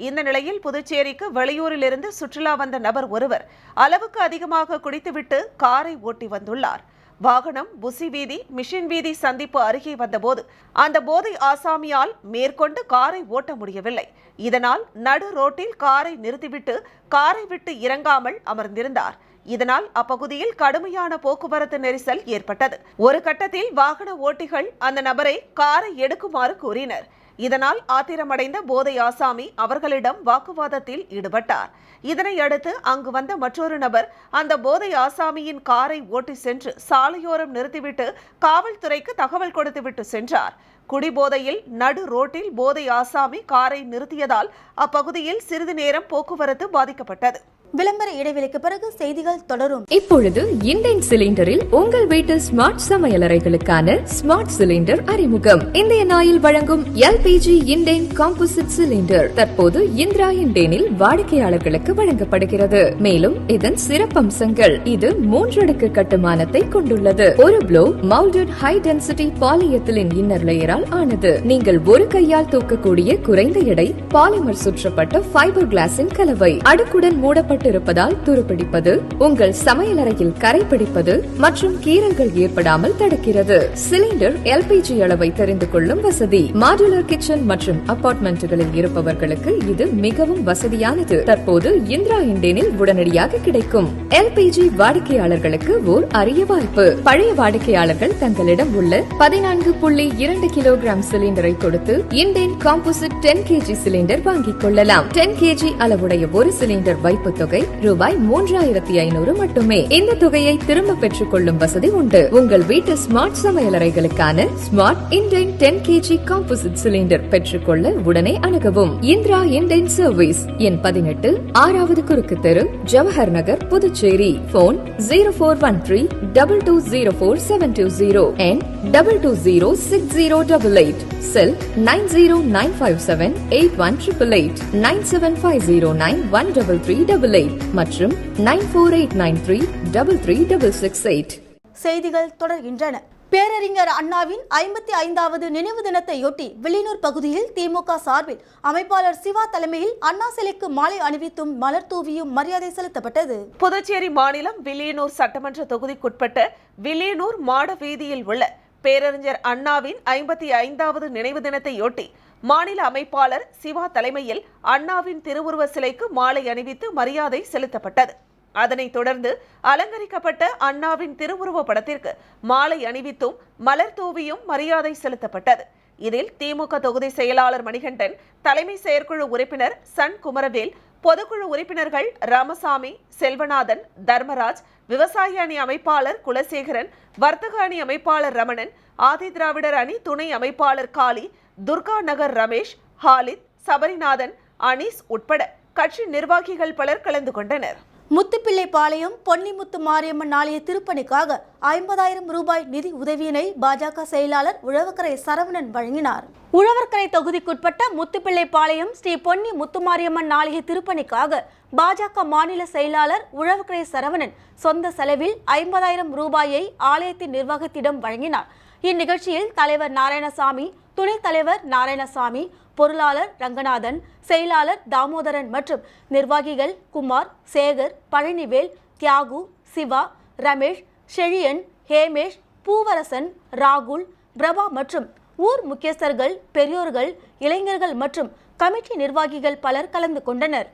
இந்த நிலையில் புதுச்சேரிக்கு வெளியூரிலிருந்து சுற்றுலா வந்த நபர் ஒருவர் அளவுக்கு அதிகமாக குடித்துவிட்டு காரை ஓட்டி வந்துள்ளார். வாகனம் புசி வீதி, மிஷின் வீதி சந்திப்பு அருகே வந்தபோது அந்த போதை ஆசாமியால் மேற்கொண்டு காரை ஓட்ட முடியவில்லை. இதனால் நடு ரோட்டில் காரை நிறுத்திவிட்டு காரை விட்டு இறங்காமல் அமர்ந்திருந்தார். இதனால் அப்பகுதியில் கடுமையான போக்குவரத்து நெரிசல் ஏற்பட்டது. ஒரு கட்டத்தில் வாகன ஓட்டிகள் அந்த நபரை காரை எடுக்குமாறு கூறினர். இதனால் ஆத்திரமடைந்த போதை ஆசாமி அவர்களிடம் வாக்குவாதத்தில் ஈடுபட்டார். இதனை அடுத்து அங்கு வந்த மற்றொரு நபர் அந்த போதை ஆசாமியின் காரை ஓட்டி சென்று சாலையோரம் நிறுத்திவிட்டு காவல்துறைக்கு தகவல் கொடுத்துவிட்டு சென்றார். குடிபோதையில் நடு ரோட்டில் போதை ஆசாமி காரை நிறுத்தியதால் அப்பகுதியில் சிறிது நேரம் போக்குவரத்து பாதிக்கப்பட்டது. விளம்பர இடைவெளிக்கு பிறகு செய்திகள் தொடரும். இப்பொழுது இண்டேன் சிலிண்டரில் உங்கள் வீட்டு ஸ்மார்ட் சமையலறைகளுக்கான ஸ்மார்ட் சிலிண்டர் அறிமுகம். இந்தியன் ஆயில் வழங்கும் LPG இண்டேன் காம்போசிட் சிலிண்டர் தற்போது இந்திரா இண்டேனில் வாடிக்கையாளர்களுக்கு வழங்கப்படுகிறது. மேலும் இதன் சிறப்பம்சங்கள்: இது 3 அடுக்கு கட்டுமானத்தை கொண்டுள்ளது. ஒரு blow moulded high density polyethylene inner லேயரால் ஆனது. நீங்கள் ஒரு கையால் தூக்கக்கூடிய குறைந்த எடை பாலிமர் சுற்றப்பட்ட ஃபைபர் கிளாஸின் கலவை. அடுக்குடன் மூடப்பட்ட இருப்பதால் துருப்பிடிப்பது, உங்கள் சமையலறையில் கரை பிடிப்பது மற்றும் கீறல்கள் ஏற்படாமல் தடுக்கிறது. சிலிண்டர் LPG அளவை தெரிந்து கொள்ளும் வசதி. மாடுலர் கிச்சன் மற்றும் அபார்ட்மெண்ட்டுகளில் இருப்பவர்களுக்கு இது மிகவும் வசதியானது. தற்போது இந்திரா இண்டேனில் உடனடியாக கிடைக்கும். LPG வாடிக்கையாளர்களுக்கு ஓர் அரிய வாய்ப்பு. பழைய வாடிக்கையாளர்கள் தங்களிடம் உள்ள 14.2 கிலோகிராம் சிலிண்டரை கொடுத்து இண்டேன் காம்போசிட் 10 kg சிலிண்டர் வாங்கிக் கொள்ளலாம். 10 kg அளவுடைய ஒரு சிலிண்டர் வைப்பு தொகை ரூபாய் 3500 மட்டுமே. இந்த தொகையை திரும்ப பெற்றுக் கொள்ளும் வசதி உண்டு. உங்கள் வீட்டு ஸ்மார்ட் சமையலறைகளுக்கான smart Indane 10 kg composite cylinder பெற்றுக்கொள்ள உடனே அணுகவும். இந்திரா இண்டேன் சர்வீஸ், எண் 18, 6வது குறுக்கு தெரு, Jawahar Nagar, Puducherry. Phone 0413-2204-720 and 220608. Cell 9095781888, 9750913388 மற்றும் 9489333668. செய்திகள் தொடர்கின்றன. பேரறிஞர் அண்ணாவின் 55வது நினைவு தினத்தையொட்டி வில்லியனூர் பகுதியில் திமுக சார்பில் அமைப்பாளர் சிவா தலைமையில் அண்ணா சிலைக்கு மாலை அணிவித்தும் மலர் தூவியும் மரியாதை செலுத்தப்பட்டது. புதுச்சேரி மாநிலம் வில்லியனூர் சட்டமன்ற தொகுதிக்குட்பட்ட வில்லியனூர் மாட வீதியில் உள்ள பேரறிஞர் அண்ணாவின் 55வது நினைவு தினத்தையொட்டி மாநில அமைப்பாளர் சிவா தலைமையில் அண்ணாவின் திருவுருவ சிலைக்கு மாலை அணிவித்து மரியாதை செலுத்தப்பட்டது. அதனைத் தொடர்ந்து அலங்கரிக்கப்பட்ட அண்ணாவின் திருவுருவ படத்திற்கு மாலை அணிவித்தும் மலர் தூவியும் மரியாதை செலுத்தப்பட்டது. இதில் திமுக தொகுதி செயலாளர் மணிகண்டன், தலைமை செயற்குழு உறுப்பினர் சன் குமரவேல், பொதுக்குழு உறுப்பினர்கள் ராமசாமி, செல்வநாதன், தர்மராஜ், விவசாய அணி அமைப்பாளர் குலசேகரன், வர்த்தக அணி அமைப்பாளர் ரமணன், ஆதி திராவிடர் அணி துணை அமைப்பாளர் காளி, துர்கா நகர் ரமேஷ், ஹாலித், சபரிநாதன், அனீஸ் உட்பட கட்சி நிர்வாகிகள் பலர் கலந்து கொண்டனர். முத்துப்பிள்ளைப்பாளையம் பொன்னிமுத்து மாரியம்மன் ஆலய திருப்பணிக்காக 50,000 ரூபாய் நிதி உதவியினை பாஜக செயலாளர் உழவர்கரை சரவணன் வழங்கினார். உழவர்கரை தொகுதிக்குட்பட்ட முத்துப்பிள்ளைப்பாளையம் ஸ்ரீ பொன்னி முத்துமாரியம்மன் ஆலய திருப்பணிக்காக பாஜக மாநில செயலாளர் உழவர்கரை சரவணன் சொந்த செலவில் 50,000 ரூபாயை ஆலயத்தின் நிர்வாகத்திடம் வழங்கினார். இந்நிகழ்ச்சியில் தலைவர் நாராயணசாமி, துணைத் தலைவர் நாராயணசாமி, பொருளாளர் ரங்கநாதன், செயலாளர் தாமோதரன் மற்றும் நிர்வாகிகள் குமார், சேகர், பழனிவேல், தியாகு, சிவா, ரமேஷ், செழியன், ஹேமேஷ், பூவரசன், ராகுல், பிரபா மற்றும் ஊர் முக்கியஸ்தர்கள், பெரியோர்கள், இளைஞர்கள் மற்றும் கமிட்டி நிர்வாகிகள் பலர் கலந்து கொண்டனர்.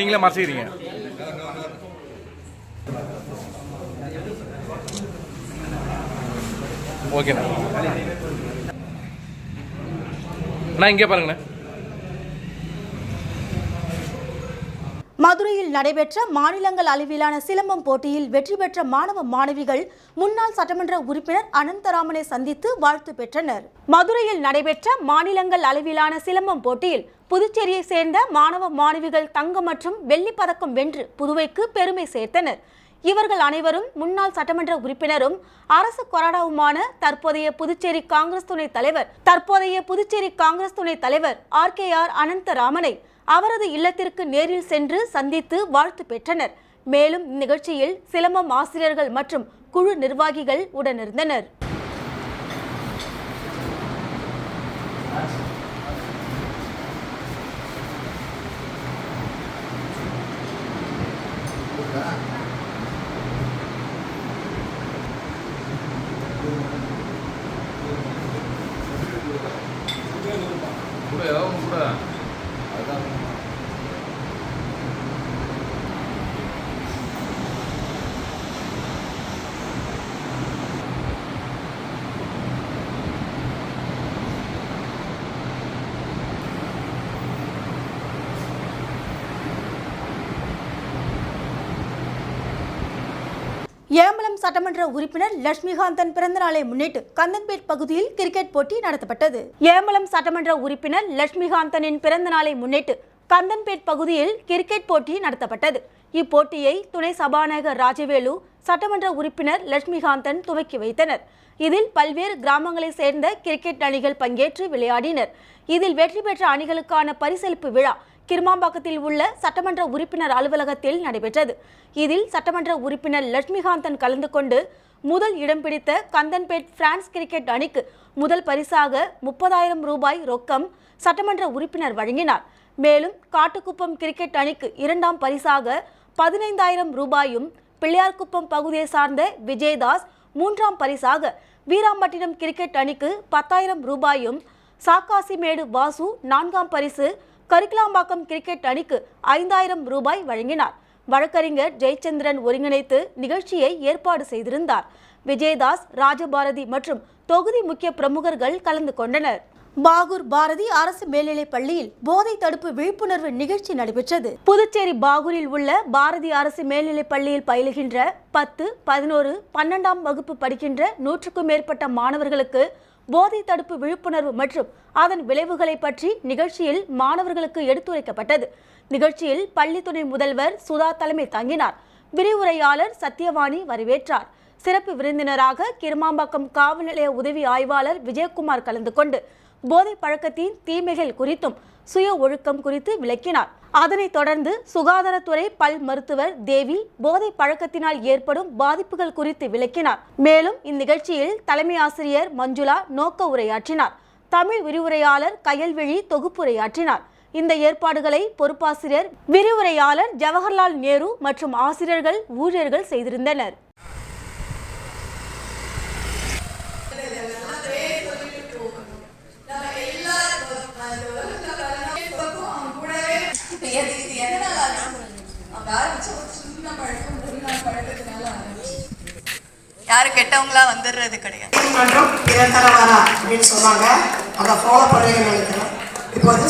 நீங்களே மறைச்சிக்கிறீங்க. ஓகேண்ணா, இங்கே பாருங்கண்ணா. மதுரையில் நடைபெற்ற மாநிலங்கள் அளவிலான சிலம்பம் போட்டியில் வெற்றி பெற்ற மாணவ மாணவிகள் முன்னாள் சட்டமன்ற உறுப்பினர் அனந்தராமனை சந்தித்து வாழ்த்து பெற்றனர். மதுரையில் நடைபெற்ற மாநிலங்கள் அளவிலான சிலம்பம் போட்டியில் புதுச்சேரியை சேர்ந்த மாணவ மாணவிகள் தங்கம் மற்றும் வெள்ளி பதக்கம் வென்று புதுவைக்கு பெருமை சேர்த்தனர். இவர்கள் அனைவரும் முன்னாள் சட்டமன்ற உறுப்பினரும் அரசு கொறடாவுமான தற்போதைய புதுச்சேரி காங்கிரஸ் துணைத் தலைவர் RKR அனந்தராமனை அவரது இல்லத்திற்கு நேரில் சென்று சந்தித்து வாழ்த்து பெற்றனர். மேலும் இந்நிகழ்ச்சியில் சிலம்பம் ஆசிரியர்கள் மற்றும் குழு நிர்வாகிகள் உடனிருந்தனர். ஏம்பலம் சட்டமன்ற உறுப்பினர் லட்சுமிகாந்தன் பிறந்தநாளை முன்னிட்டு கந்தன்பேட் பகுதியில் கிரிக்கெட் போட்டி நடத்தப்பட்டது. ஏம்பலம் சட்டமன்ற உறுப்பினர் லட்சுமிகாந்தனின் பிறந்தநாளை முன்னிட்டு கந்தன்பேட் பகுதியில் கிரிக்கெட் போட்டி நடத்தப்பட்டது. இப்போட்டியை துணை சபாநாயகர் ராஜவேலு, சட்டமன்ற உறுப்பினர் லட்சுமிகாந்தன் துவக்கி வைத்தனர். இதில் பல்வேறு கிராமங்களை சேர்ந்த கிரிக்கெட் அணிகள் பங்கேற்று விளையாடினர். இதில் வெற்றி பெற்ற அணிகளுக்கான பரிசளிப்பு விழா கிருமாம்பாக்கத்தில் உள்ள சட்டமன்ற உறுப்பினர் அலுவலகத்தில் நடைபெற்றது. இதில் சட்டமன்ற உறுப்பினர் லட்சுமிகாந்தன் கலந்து கொண்டு முதல் இடம் பிடித்த கந்தன்பேட் பிரான்ஸ் கிரிக்கெட் அணிக்கு முதல் பரிசாக 30,000 ரூபாய் ரொக்கம் சட்டமன்ற உறுப்பினர் வழங்கினார். மேலும் காட்டுக்குப்பம் கிரிக்கெட் அணிக்கு இரண்டாம் பரிசாக 15,000 ரூபாயும், பிள்ளையார்குப்பம் பகுதியை சார்ந்த விஜயதாஸ் மூன்றாம் பரிசாக வீராம்பட்டினம் கிரிக்கெட் அணிக்கு 10,000 ரூபாயும், சாக்காசிமேடு வாசு நான்காம் பரிசு, கரிக்கலாம்பாக்கம் கிரிக்கெட் அணிக்கு 5,000 ரூபாய் வழங்கினார். வழக்கறிஞர் ஜெயச்சந்திரன் ஒருங்கிணைத்து நிகழ்ச்சியை ஏற்பாடு செய்திருந்தார். விஜயதாஸ், ராஜபாரதி மற்றும் தொகுதி முக்கிய பிரமுகர்கள் கலந்து கொண்டனர். பாகூர் பாரதி அரசு மேல்நிலைப் பள்ளியில் போதை தடுப்பு விழிப்புணர்வு நிகழ்ச்சி நடைபெற்றது. புதுச்சேரி பாகூரில் உள்ள பாரதி அரசு மேல்நிலைப் பள்ளியில் பயிலுகின்ற 10, 11, 12ஆம் வகுப்பு படிக்கின்ற 100க்கும் மேற்பட்ட மாணவர்களுக்கு போதை தடுப்பு விழிப்புணர்வு மற்றும் அதன் விளைவுகளை பற்றி நிகழ்ச்சியில் மாணவர்களுக்கு எடுத்துரைக்கப்பட்டது. நிகழ்ச்சியில் பள்ளி துணை முதல்வர் சுதா தலைமை தாங்கினார். விரிவுரையாளர் சத்யவாணி வரவேற்றார். சிறப்பு விருந்தினராக கிருமாம்பாக்கம் காவல் நிலைய உதவி ஆய்வாளர் விஜயகுமார் கலந்து கொண்டு போதை பழக்கத்தின் தீமைகள் குறித்தும் சுய ஒழுக்கம் குறித்து விளக்கினார். அதனைத் தொடர்ந்து சுகாதாரத்துறை பல் மருத்துவர் தேவி போதை பழக்கத்தினால் ஏற்படும் பாதிப்புகள் குறித்து விளக்கினார். மேலும் இந்நிகழ்ச்சியில் தலைமை ஆசிரியர் மஞ்சுளா நோக்க உரையாற்றினார். தமிழ் விரிவுரையாளர் கயல்விழி தொகுப்புரையாற்றினார். இந்த ஏற்பாடுகளை பொறுப்பாசிரியர் விரிவுரையாளர் ஜவஹர்லால் நேரு மற்றும் ஆசிரியர்கள் ஊழியர்கள் செய்திருந்தனர். யாரும் கெட்டவங்களா வந்துடுறது கிடையாது. நிரந்தரவாரா அப்படின்னு சொன்னாங்க, அதை ஃபாலோ பண்ணுறீங்கன்னு நினைக்கிறேன். இப்போ வந்து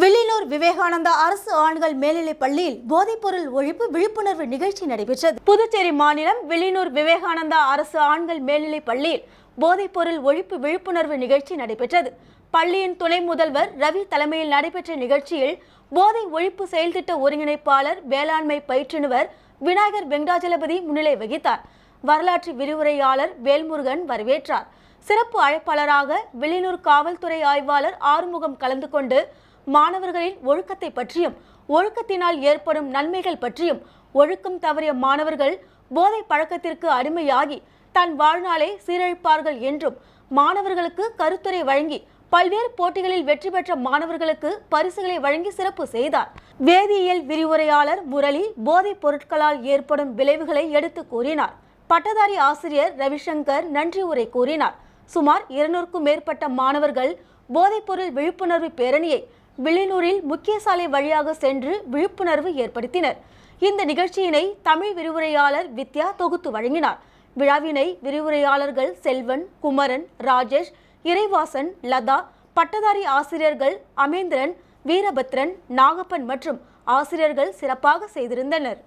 வில்லியனூர் விவேகானந்தா அரசு ஆண்கள் மேல்நிலைப் பள்ளியில் போதைப்பொருள் ஒழிப்பு விழிப்புணர்வு நிகழ்ச்சி நடைபெற்றது. புதுச்சேரி மாநிலம் வில்லியனூர் விவேகானந்தா அரசு ஆண்கள் மேல்நிலைப் பள்ளியில் போதைப்பொருள் ஒழிப்பு விழிப்புணர்வு நிகழ்ச்சி நடைபெற்றது. பள்ளியின் துணை முதல்வர் ரவி தலைமையில் நடைபெற்ற நிகழ்ச்சியில் போதை ஒழிப்பு செயல்திட்ட ஒருங்கிணைப்பாளர் வேளாண்மை பயிற்றுனர் விநாயகர் வெங்கடாஜலபதி முன்னிலை வகித்தார். வரலாற்று விரிவுரையாளர் வேல்முருகன் வரவேற்றார். சிறப்பு அழைப்பாளராக வில்லியனூர் காவல்துறை ஆய்வாளர் ஆறுமுகம் கலந்து கொண்டு மாணவர்களின் ஒழுக்கத்தை பற்றியும் ஒழுக்கத்தினால் ஏற்படும் நன்மைகள் பற்றியும் ஒழுக்கம் தவறிய மாணவர்கள் போதை பழக்கத்திற்கு அடிமையாகி தன் வாழ்நாளை சீரழிப்பார்கள் என்றும் மாணவர்களுக்கு கருத்துரை வழங்கி பல்வேறு போட்டிகளில் வெற்றி பெற்ற மாணவர்களுக்கு பரிசுகளை வழங்கி சிறப்பு செய்தார். வேதியியல் விரிவுரையாளர் முரளி போதைப் பொருட்களால் ஏற்படும் விளைவுகளை எடுத்து கூறினார். பட்டதாரி ஆசிரியர் ரவிசங்கர் நன்றி உரை கூறினார். சுமார் 200க்கும் மேற்பட்ட மாணவர்கள் போதைப்பொருள் விழிப்புணர்வு பேரணியை வில்லியனூரில் முக்கிய சாலை வழியாக சென்று விழிப்புணர்வு ஏற்படுத்தினர். இந்த நிகழ்ச்சியினை தமிழ் விரிவுரையாளர் வித்யா தொகுத்து வழங்கினார். விழாவினை விரிவுரையாளர்கள் செல்வன், குமரன், ராஜேஷ், இறைவாசன், லதா, பட்டதாரி ஆசிரியர்கள் அமேந்திரன், வீரபத்ரன், நாகப்பன் மற்றும் ஆசிரியர்கள் சிறப்பாக செய்திருந்தனர்.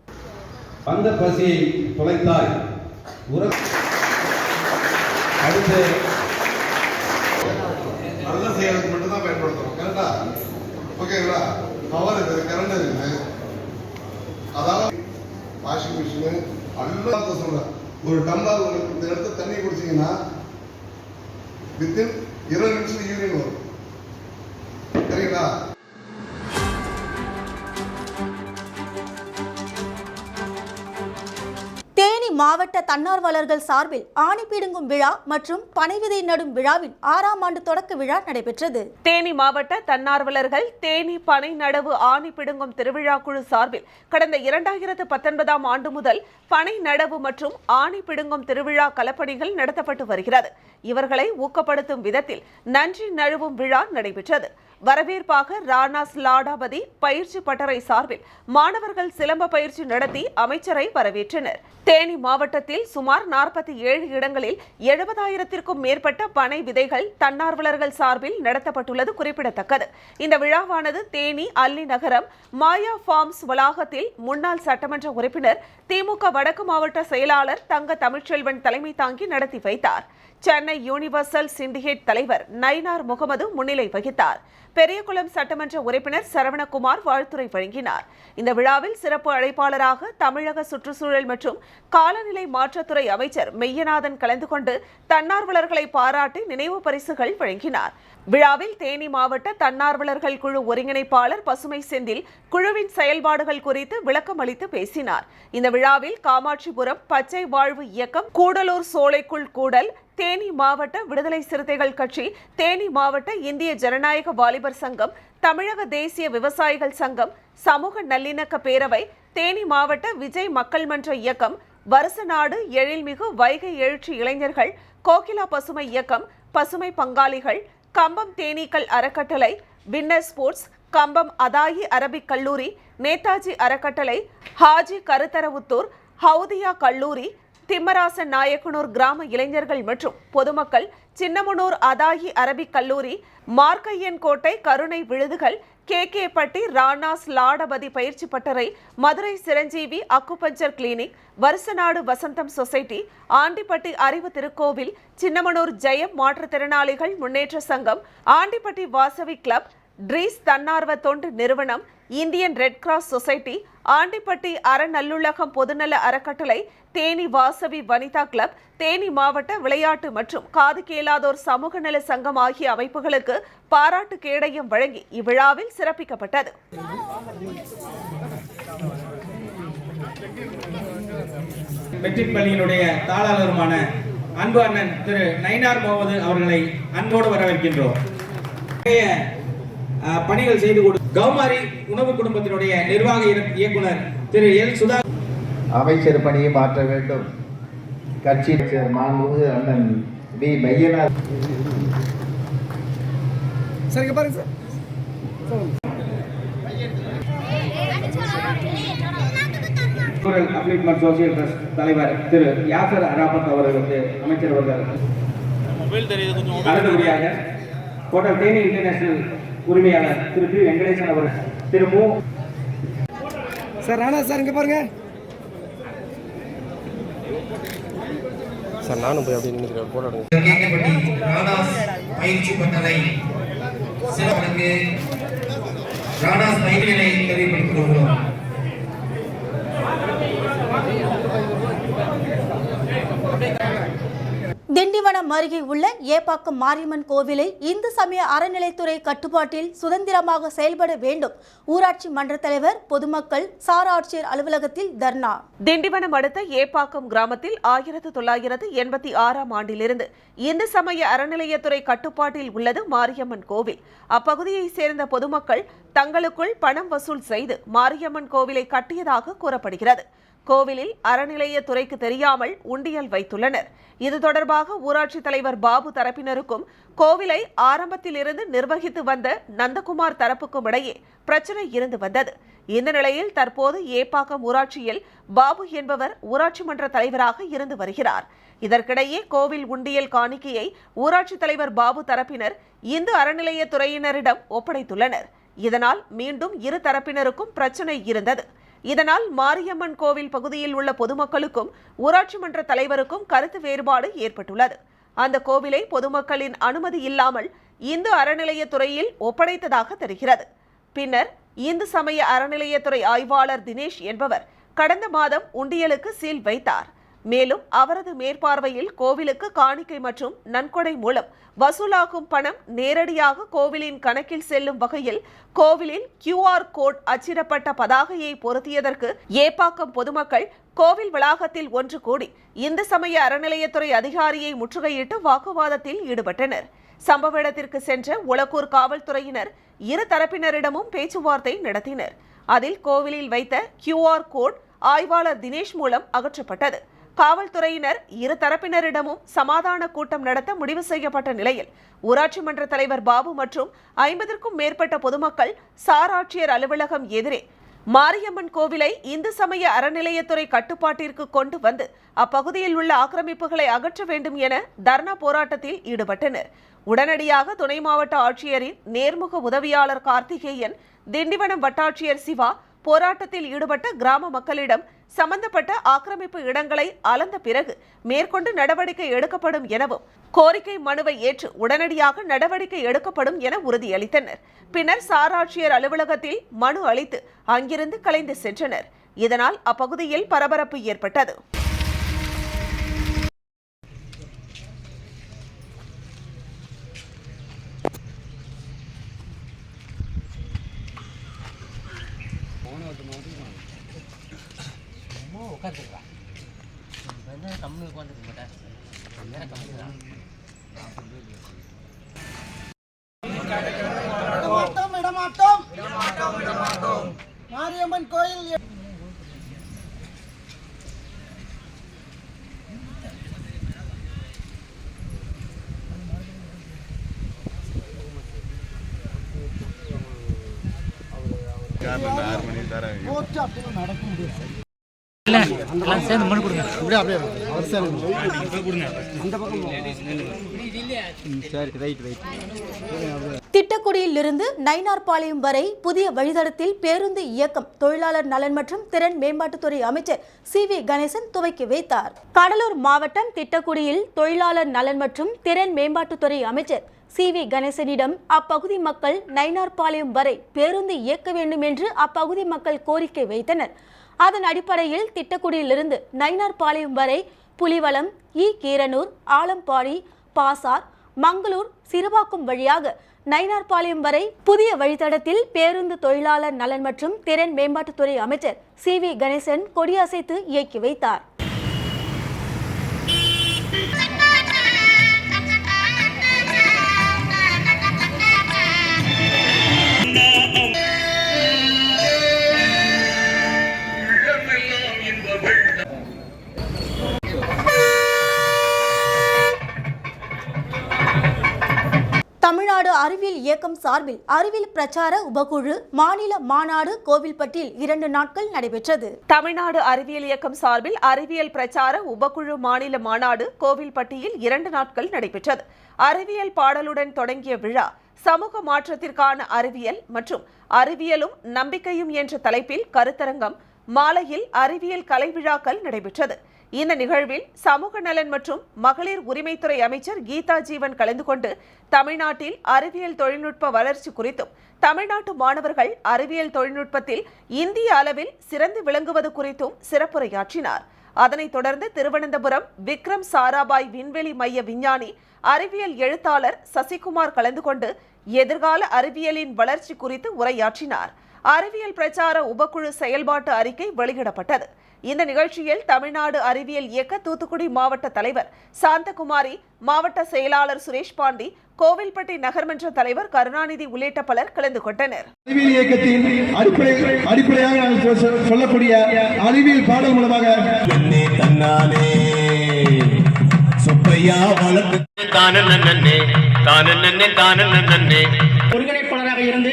அந்த பசியை தொலைத்தாய் அடுத்து நல்ல செய்யறதுக்கு மட்டும் தான் பயன்படுத்துறோம். கரெக்டா? ஓகேங்களா? பவர் இருக்குது, கரண்ட் இருக்குது. அதாவது வாஷிங் மிஷின் அல்ல சொல்றேன். ஒரு டம்ளர் இந்த இடத்துல தண்ணி குடிச்சிங்கன்னா வித்தின் 20 நிமிஷம் யூரின் வரும். சரிங்களா? தேனி மாவட்ட தன்னார்வலர்கள் சார்பில் ஆணி பிடுங்கும் விழா மற்றும் பனைவிதை நடும் விழாவின் 6ஆம் ஆண்டு தொடக்க விழா நடைபெற்றது. தேனி மாவட்ட தன்னார்வலர்கள் தேனி பனை நடவு ஆணி பிடுங்கும் திருவிழா குழு சார்பில் கடந்த 2019ஆம் ஆண்டு முதல் பனை நடவு மற்றும் ஆணி பிடுங்கும் திருவிழா களப்பணிகள் நடத்தப்பட்டு வருகிறது. இவர்களை ஊக்கப்படுத்தும் விதத்தில் நன்றி நழுவும் விழா நடைபெற்றது. வரவேற்பாக ராணாஸ் லாடாபதி பயிற்சி பட்டறை சார்பில் மாணவர்கள் சிலம்ப பயிற்சி நடத்தி அமைச்சரை வரவேற்றனர். தேனி மாவட்டத்தில் சுமார் 47 இடங்களில் 70,000க்கும் மேற்பட்ட பனை விதைகள் தன்னார்வலர்கள் சார்பில் நடத்தப்பட்டுள்ளது குறிப்பிடத்தக்கது. இந்த விழாவானது தேனி அல்லி நகரம் மாயா ஃபார்ம்ஸ் வளாகத்தில் முன்னாள் சட்டமன்ற உறுப்பினர் திமுக வடக்கு மாவட்ட செயலாளர் தங்க தமிழ்ச்செல்வன் தலைமை தாங்கி நடத்தி வைத்தார். சென்னை யூனிவர்சல் சிண்டிகேட் தலைவர் நயினார் முகமது முன்னிலை வகித்தார். பெரியகுளம் சட்டமன்ற உறுப்பினர் சரவணகுமார் வாழ்த்துரை வழங்கினார். இந்த விழாவில் சிறப்பு அழைப்பாளராக தமிழக சுற்றுச்சூழல் மற்றும் காலநிலை மாற்றத்துறை அமைச்சர் மெய்யநாதன் கலந்து கொண்டு தன்னார்வலர்களை பாராட்டி நினைவு பரிசுகள் வழங்கினார். விழாவில் தேனி மாவட்ட தன்னார்வலர்கள் குழு ஒருங்கிணைப்பாளர் பசுமை செந்தில் குழுவின் செயல்பாடுகள் குறித்து விளக்கம் அளித்து பேசினார். இந்த விழாவில் காமாட்சிபுரம் பச்சை வாழ்வு இயக்கம், கூடலூர் சோலைக்குள் கூடல், தேனி மாவட்ட விடுதலை சிறுத்தைகள் கட்சி, தேனி மாவட்ட இந்திய ஜனநாயக வாலிபர் சங்கம், தமிழக தேசிய விவசாயிகள் சங்கம், சமூக நல்லிணக்க பேரவை, தேனி மாவட்ட விஜய் மக்கள் மன்ற இயக்கம், வருசநாடு எழில்மிகு வைகை எழுச்சி இளைஞர்கள், கோகிலா பசுமை இயக்கம், பசுமை பங்காளிகள், கம்பம் தேனீக்கள் அறக்கட்டளை, வின்னர் ஸ்போர்ட்ஸ், கம்பம் அதாயி அரபிக் கல்லூரி, நேதாஜி அறக்கட்டளை, ஹாஜி கருத்தரவுத்தூர், ஹவுதியா கல்லூரி, திம்மராசன் நாயக்கனூர் கிராம இளைஞர்கள் மற்றும் பொதுமக்கள், சின்னமனூர் அதாயி அரபிக் கல்லூரி, மார்க்கையன் கோட்டை கருணை விழுதுகள், KK-பட்டி ராணாஸ் லாடபதி பயிற்சி பட்டறை, மதுரை சிரஞ்சீவி அக்குபஞ்சர் கிளினிக், வருசநாடு வசந்தம் சொசைட்டி, ஆண்டிப்பட்டி அறிவு திருக்கோவில், சின்னமனூர் ஜெயம் மாற்றுத்திறனாளிகள் முன்னேற்ற சங்கம், ஆண்டிப்பட்டி வாசவி கிளப், ட்ரீஸ் தன்னார்வ தொண்டு நிறுவனம், Indian Red Cross Society, Andipatti அறநல்லுலகம் பொதுநல அறக்கட்டளை, தேனி வாசவி வனிதா கிளப், தேனி மாவட்ட விளையாட்டு மற்றும் காது கேளாதோர் சமூக நல சங்கம் ஆகிய அமைப்புகளுக்கு பாராட்டு கேடயம் வழங்கி இவ்விழாவில் சிறப்பிக்கப்பட்டது. மெட்ரிக் பள்ளியினுடைய தாளாளருமான அன்பு அண்ணன் திரு நயினார் முகமது அவர்களை அன்போடு வரவேற்கின்றோம். பணிகள் செய்து கொடு கௌமாரி உணவு குடும்பத்தினுடைய நிர்வாக இயக்குனர் திரு எல் சுதா அமைச்சர் பணியை மாற்ற வேண்டும். கட்சி மாண்புமிகு அண்ணன் வி மையனார் சரிங்க பாருங்க சார். அப்ளிக்மெண்ட் சோசியல் ட்ரஸ்ட் தலைவர் திரு யாசர் அராபத் அவர்களுக்கு அமைச்சர் அவர்கள் அடுத்தபடியாக ஹோட்டல் தேனி இன்டர்நேஷனல் உரிமையாளர் திரு பி வெங்கடேசன் அவர்கள், திரு மு சார் ராணா சார் இங்க பாருங்க சார். நானும் போய் அப்படி நின்றுக்கிறேன், போட்டோ பயிற்சி பட்டறை சிலருக்கு ராணாஸ் பயிர்களை தெரிவித்துக் கொள்கிறோம். திண்டிவனம் அருகே உள்ள ஏப்பாக்கம் மாரியம்மன் கோவிலை இந்து சமய அறநிலைத்துறை கட்டுப்பாட்டில் சுதந்திரமாக செயல்பட வேண்டும். ஊராட்சி மன்ற தலைவர், பொதுமக்கள் சார் ஆட்சியர் அலுவலகத்தில் தர்ணா. திண்டிவனம் அடுத்த ஏப்பாக்கம் கிராமத்தில் 1986ஆம் ஆண்டிலிருந்து இந்து சமய அறநிலையத்துறை கட்டுப்பாட்டில் உள்ளது மாரியம்மன் கோவில். அப்பகுதியைச் சேர்ந்த பொதுமக்கள் தங்களுக்குள் பணம் வசூல் செய்து மாரியம்மன் கோவிலை கட்டியதாக கூறப்படுகிறது. கோவிலில் அறநிலையத்துறைக்கு தெரியாமல் உண்டியல் வைத்துள்ளனர். இது தொடர்பாக ஊராட்சி தலைவர் பாபு தரப்பினருக்கும் கோவிலை ஆரம்பத்திலிருந்து நிர்வகித்து வந்த நந்தகுமார் தரப்புக்கும் இடையே பிரச்சனை இருந்து வந்தது. இந்த நிலையில் தற்போது ஏப்பாக்கம் ஊராட்சியில் பாபு என்பவர் ஊராட்சி மன்ற தலைவராக இருந்து வருகிறார். இதற்கிடையே கோவில் உண்டியல் காணிக்கையை ஊராட்சி தலைவர் பாபு தரப்பினர் இந்து அறநிலையத்துறையினரிடம் ஒப்படைத்துள்ளனர். இதனால் மீண்டும் இரு தரப்பினருக்கும் பிரச்சனை இருந்தது. இதனால் மாரியம்மன் கோவில் பகுதியில் உள்ள பொதுமக்களுக்கும் ஊராட்சி மன்ற தலைவருக்கும் கருத்து வேறுபாடு ஏற்பட்டுள்ளது. அந்த கோவிலை பொதுமக்களின் அனுமதி இல்லாமல் இந்து அறநிலையத்துறையில் ஒப்படைத்ததாக தெரிகிறது. பின்னர் இந்து சமய அறநிலையத்துறை ஆய்வாளர் தினேஷ் என்பவர் கடந்த மாதம் உண்டியலுக்கு சீல் வைத்தார். மேலும் அவரது மேற்பார்வையில் கோவிலுக்கு காணிக்கை மற்றும் நன்கொடை மூலம் வசூலாகும் பணம் நேரடியாக கோவிலின் கணக்கில் செல்லும் வகையில் கோவிலில் QR கோட் அச்சிடப்பட்ட பதாகையை பொருத்தியதற்கு ஏப்பாக்கம் பொதுமக்கள் கோவில் வளாகத்தில் ஒன்று கூடி இந்து சமய அறநிலையத்துறை அதிகாரியை முற்றுகையிட்டு வாக்குவாதத்தில் ஈடுபட்டனர். சம்பவ இடத்திற்கு சென்ற உலக்கூர் காவல்துறையினர் இரு தரப்பினரிடமும் பேச்சுவார்த்தை நடத்தினர். அதில் கோவிலில் வைத்த QR கோட் ஆய்வாளர் தினேஷ் மூலம் அகற்றப்பட்டது. காவல்துறையினர் இரு தரப்பினரிடமும் சமாதான கூட்டம் நடத்த முடிவு செய்யப்பட்ட நிலையில் ஊராட்சி மன்ற தலைவர் பாபு மற்றும் 50க்கும் மேற்பட்ட பொதுமக்கள் சார் ஆட்சியர் அலுவலகம் எதிரே மாரியம்மன் கோவிலை இந்து சமய அறநிலையத்துறை கட்டுப்பாட்டிற்கு கொண்டு வந்து அப்பகுதியில் உள்ள ஆக்கிரமிப்புகளை அகற்ற வேண்டும் என தர்ணா போராட்டத்தில் ஈடுபட்டனர். உடனடியாக துணை மாவட்ட ஆட்சியரின் நேர்முக உதவியாளர் கார்த்திகேயன், திண்டிவனம் வட்டாட்சியர் சிவா போராட்டத்தில் ஈடுபட்ட கிராம மக்களிடம் சம்பந்தப்பட்ட ஆக்கிரமிப்பு இடங்களை அளந்த பிறகு மேற்கொண்டு நடவடிக்கை எடுக்கப்படும் எனவும் கோரிக்கை மனுவை ஏற்று உடனடியாக நடவடிக்கை எடுக்கப்படும் என உறுதியளித்தனர். பின்னர் சார் ஆட்சியர் அலுவலகத்தில் மனு அளித்து அங்கிருந்து கலைந்து சென்றனர். இதனால் அப்பகுதியில் பரபரப்பு ஏற்பட்டது. மாரியம்மன் கோயில் நடக்கும். திட்டக்குடியில் இருந்து நயினார்பாளையம் வரை புதிய வழித்தடத்தில் பேருந்து இயக்கம் தொழிலாளர் நலன் மற்றும் திறன் மேம்பாட்டுத்துறை அமைச்சர் CV கணேசன் துவக்கி வைத்தார். கடலூர் மாவட்டம் திட்டக்குடியில் தொழிலாளர் நலன் மற்றும் திறன் மேம்பாட்டுத்துறை அமைச்சர் CV கணேசனிடம் அப்பகுதி மக்கள் நயினார்பாளையம் வரை பேருந்து இயக்க வேண்டும் என்று அப்பகுதி மக்கள் கோரிக்கை வைத்தனர். அதன் அடிப்படையில் திட்டக்குடியிலிருந்து நயினார்பாளையம் வரை புலிவலம், கீரனூர், ஆலம்பாடி, பாசார், மங்களூர், சிறுவாக்கம் வழியாக நயினார்பாளையம் வரை புதிய வழித்தடத்தில் பேருந்து தொழிலாளர் நலன் மற்றும் திறன் மேம்பாட்டுத்துறை அமைச்சர் CV கணேசன் கொடியசைத்து இயக்கி வைத்தார். தமிழ்நாடு அறிவியல் இயக்கம் சார்பில் அறிவியல் பிரச்சார உபகுழு மாநில மாநாடு கோவில்பட்டியில் 2 நாட்கள் நடைபெற்றது. தமிழ்நாடு அறிவியல் இயக்கம் சார்பில் அறிவியல் பிரச்சார உபகுழு மாநில மாநாடு கோவில்பட்டியில் 2 நாட்கள் நடைபெற்றது. அறிவியல் பாடலுடன் தொடங்கிய விழா சமூக மாற்றத்திற்கான அறிவியல் மற்றும் அறிவியலும் நம்பிக்கையும் என்ற தலைப்பில் கருத்தரங்கம், மாலையில் அறிவியல் கலை விழாக்கள் நடைபெற்றது. இந்த நிகழ்வில் சமூக நலன் மற்றும் மகளிர் உரிமைத்துறை அமைச்சர் கீதா ஜீவன் கலந்து கொண்டு தமிழ்நாட்டில் அறிவியல் தொழில்நுட்ப வளர்ச்சி குறித்தும் தமிழ்நாட்டு மாணவர்கள் அறிவியல் தொழில்நுட்பத்தில் இந்திய அளவில் சிறந்து விளங்குவது குறித்தும் சிறப்புரையாற்றினார். அதனைத் தொடர்ந்து திருவனந்தபுரம் விக்ரம் சாராபாய் விண்வெளி மைய விஞ்ஞானி அறிவியல் எழுத்தாளர் சசிகுமார் கலந்து கொண்டு எதிர்கால அறிவியலின் வளர்ச்சி குறித்து உரையாற்றினார். அறிவியல் பிரச்சார உபக்குழு செயல்பாட்டு அறிக்கை வெளியிடப்பட்டது. இந்த நிகழ்ச்சியில் தமிழ்நாடு அறிவியல் இயக்க தூத்துக்குடி மாவட்ட தலைவர் சாந்தகுமாரி, மாவட்ட செயலாளர் சுரேஷ் பாண்டி, கோவில்பட்டி நகர்மன்ற தலைவர் கருணாநிதி உள்ளிட்ட பலர் கலந்து கொண்டனர். அறிவியல் இயக்கத்தின் அடிப்படையாக நாங்கள் சொல்லக்கூடிய அறிவியல் பாடல் மூலமாக ஒருங்கிணைப்பாளராக இருந்து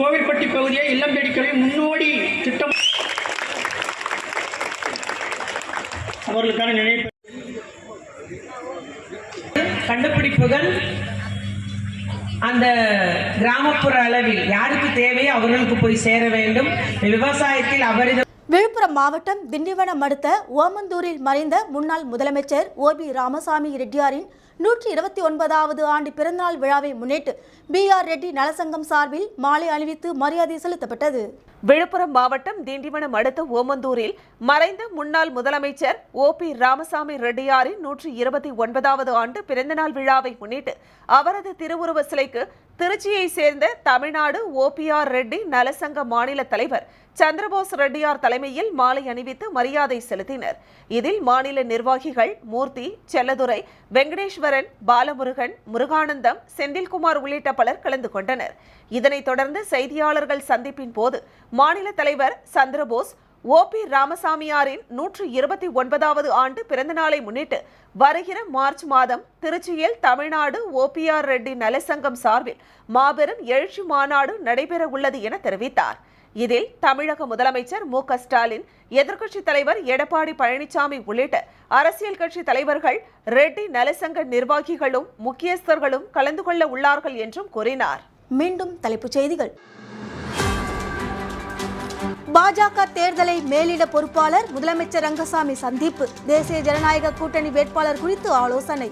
கோவில்பட்டி பகுதியை இல்லம் தேடி கல்வி முன்னோடி திட்டம் அவர்களுக்கான நினைவு கண்டுபிடிப்புகள் அந்த கிராமப்புற அளவில் யாருக்கு தேவையோ அவர்களுக்கு போய் சேர வேண்டும். விவசாயத்தில் அபரித விழுப்புரம் மாவட்டம் திண்டிவனம் அடுத்த ஓமந்தூரில் மறைந்த முன்னாள் முதலமைச்சர் OB ராமசாமி ரெட்டியாரின் 129வது ஆண்டு பிறந்தநாள் விழாவை முன்னிட்டு BR ரெட்டி நலசங்கம் சார்பில் மாலை அணிவித்து மரியாதை செலுத்தப்பட்டது. விழுப்புரம் மாவட்டம் திண்டிவனம் அடுத்த ஓமந்தூரில் மறைந்த முன்னாள் முதலமைச்சர் OP ராமசாமி ரெட்டியாரின் 129வது ஆண்டு பிறந்தநாள் விழாவை முன்னிட்டு அவரது திருவுருவ சிலைக்கு திருச்சியை சேர்ந்த தமிழ்நாடு OPR ரெட்டி நலசங்க மாநில தலைவர் சந்திரபோஸ் ரெட்டியார் தலைமையில் மாலை அணிவித்து மரியாதை செலுத்தினர். இதில் மாநில நிர்வாகிகள் மூர்த்தி, செல்லதுரை, வெங்கடேஸ்வரன், பாலமுருகன், முருகானந்தம், செந்தில்குமார் உள்ளிட்ட பலர் கலந்து கொண்டனர். இதனைத் தொடர்ந்து செய்தியாளர்கள் சந்திப்பின் போது மாநில தலைவர் சந்திரபோஸ் OP ராமசாமியாரின் 129வது ஆண்டு பிறந்தநாளை முன்னிட்டு வருகிற மார்ச் மாதம் திருச்சியில் தமிழ்நாடு OPR ரெட்டி நலசங்கம் சார்பில் மாபெரும் எழுச்சி மாநாடு நடைபெற உள்ளது என தெரிவித்தார். இதில் தமிழக முதலமைச்சர் MK ஸ்டாலின், எதிர்க்கட்சித் தலைவர் எடப்பாடி பழனிசாமி உள்ளிட்ட அரசியல் கட்சி தலைவர்கள், ரெட்டி நலசங்க நிர்வாகிகளும் முக்கியஸ்தர்களும் கலந்து கொள்ள உள்ளார்கள் என்றும் கூறினார். மீண்டும் தலைப்புச் செய்திகள். பாஜக தேர்தலை மேலிட பொறுப்பாளர் முதலமைச்சர் ரங்கசாமி சந்திப்பு, தேசிய ஜனநாயக கூட்டணி வேட்பாளர் குறித்து ஆலோசனை.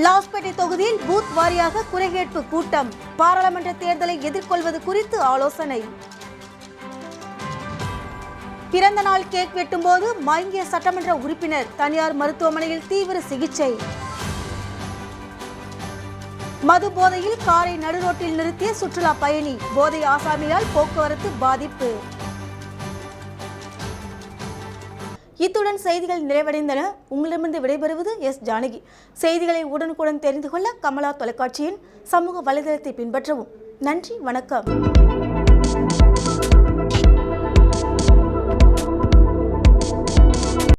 லாஸ்பேட்டை தொகுதியில் பூத் வாரியாக குறைகேட்பு கூட்டம், பாராளுமன்ற தேர்தலை எதிர்கொள்வது குறித்து ஆலோசனை. பிறந்த நாள் கேக் வெட்டும்போது மயங்கிய சட்டமன்ற உறுப்பினர், தனியார் மருத்துவமனையில் தீவிர சிகிச்சை. மது போதையில் காரை நடுரோட்டில் நிறுத்திய சுற்றுலா பயணி, போதை ஆசாமியால் போக்குவரத்து பாதிப்பு. இத்துடன் செய்திகள் நிறைவடைந்தன. உங்களிடமிருந்து விடைபெறுவது S. ஜானகி. செய்திகளை உடனுக்குடன் தெரிந்து கொள்ள கமலா தொலைக்காட்சியின் சமூக வலைதளத்தை பின்பற்றவும். நன்றி, வணக்கம்.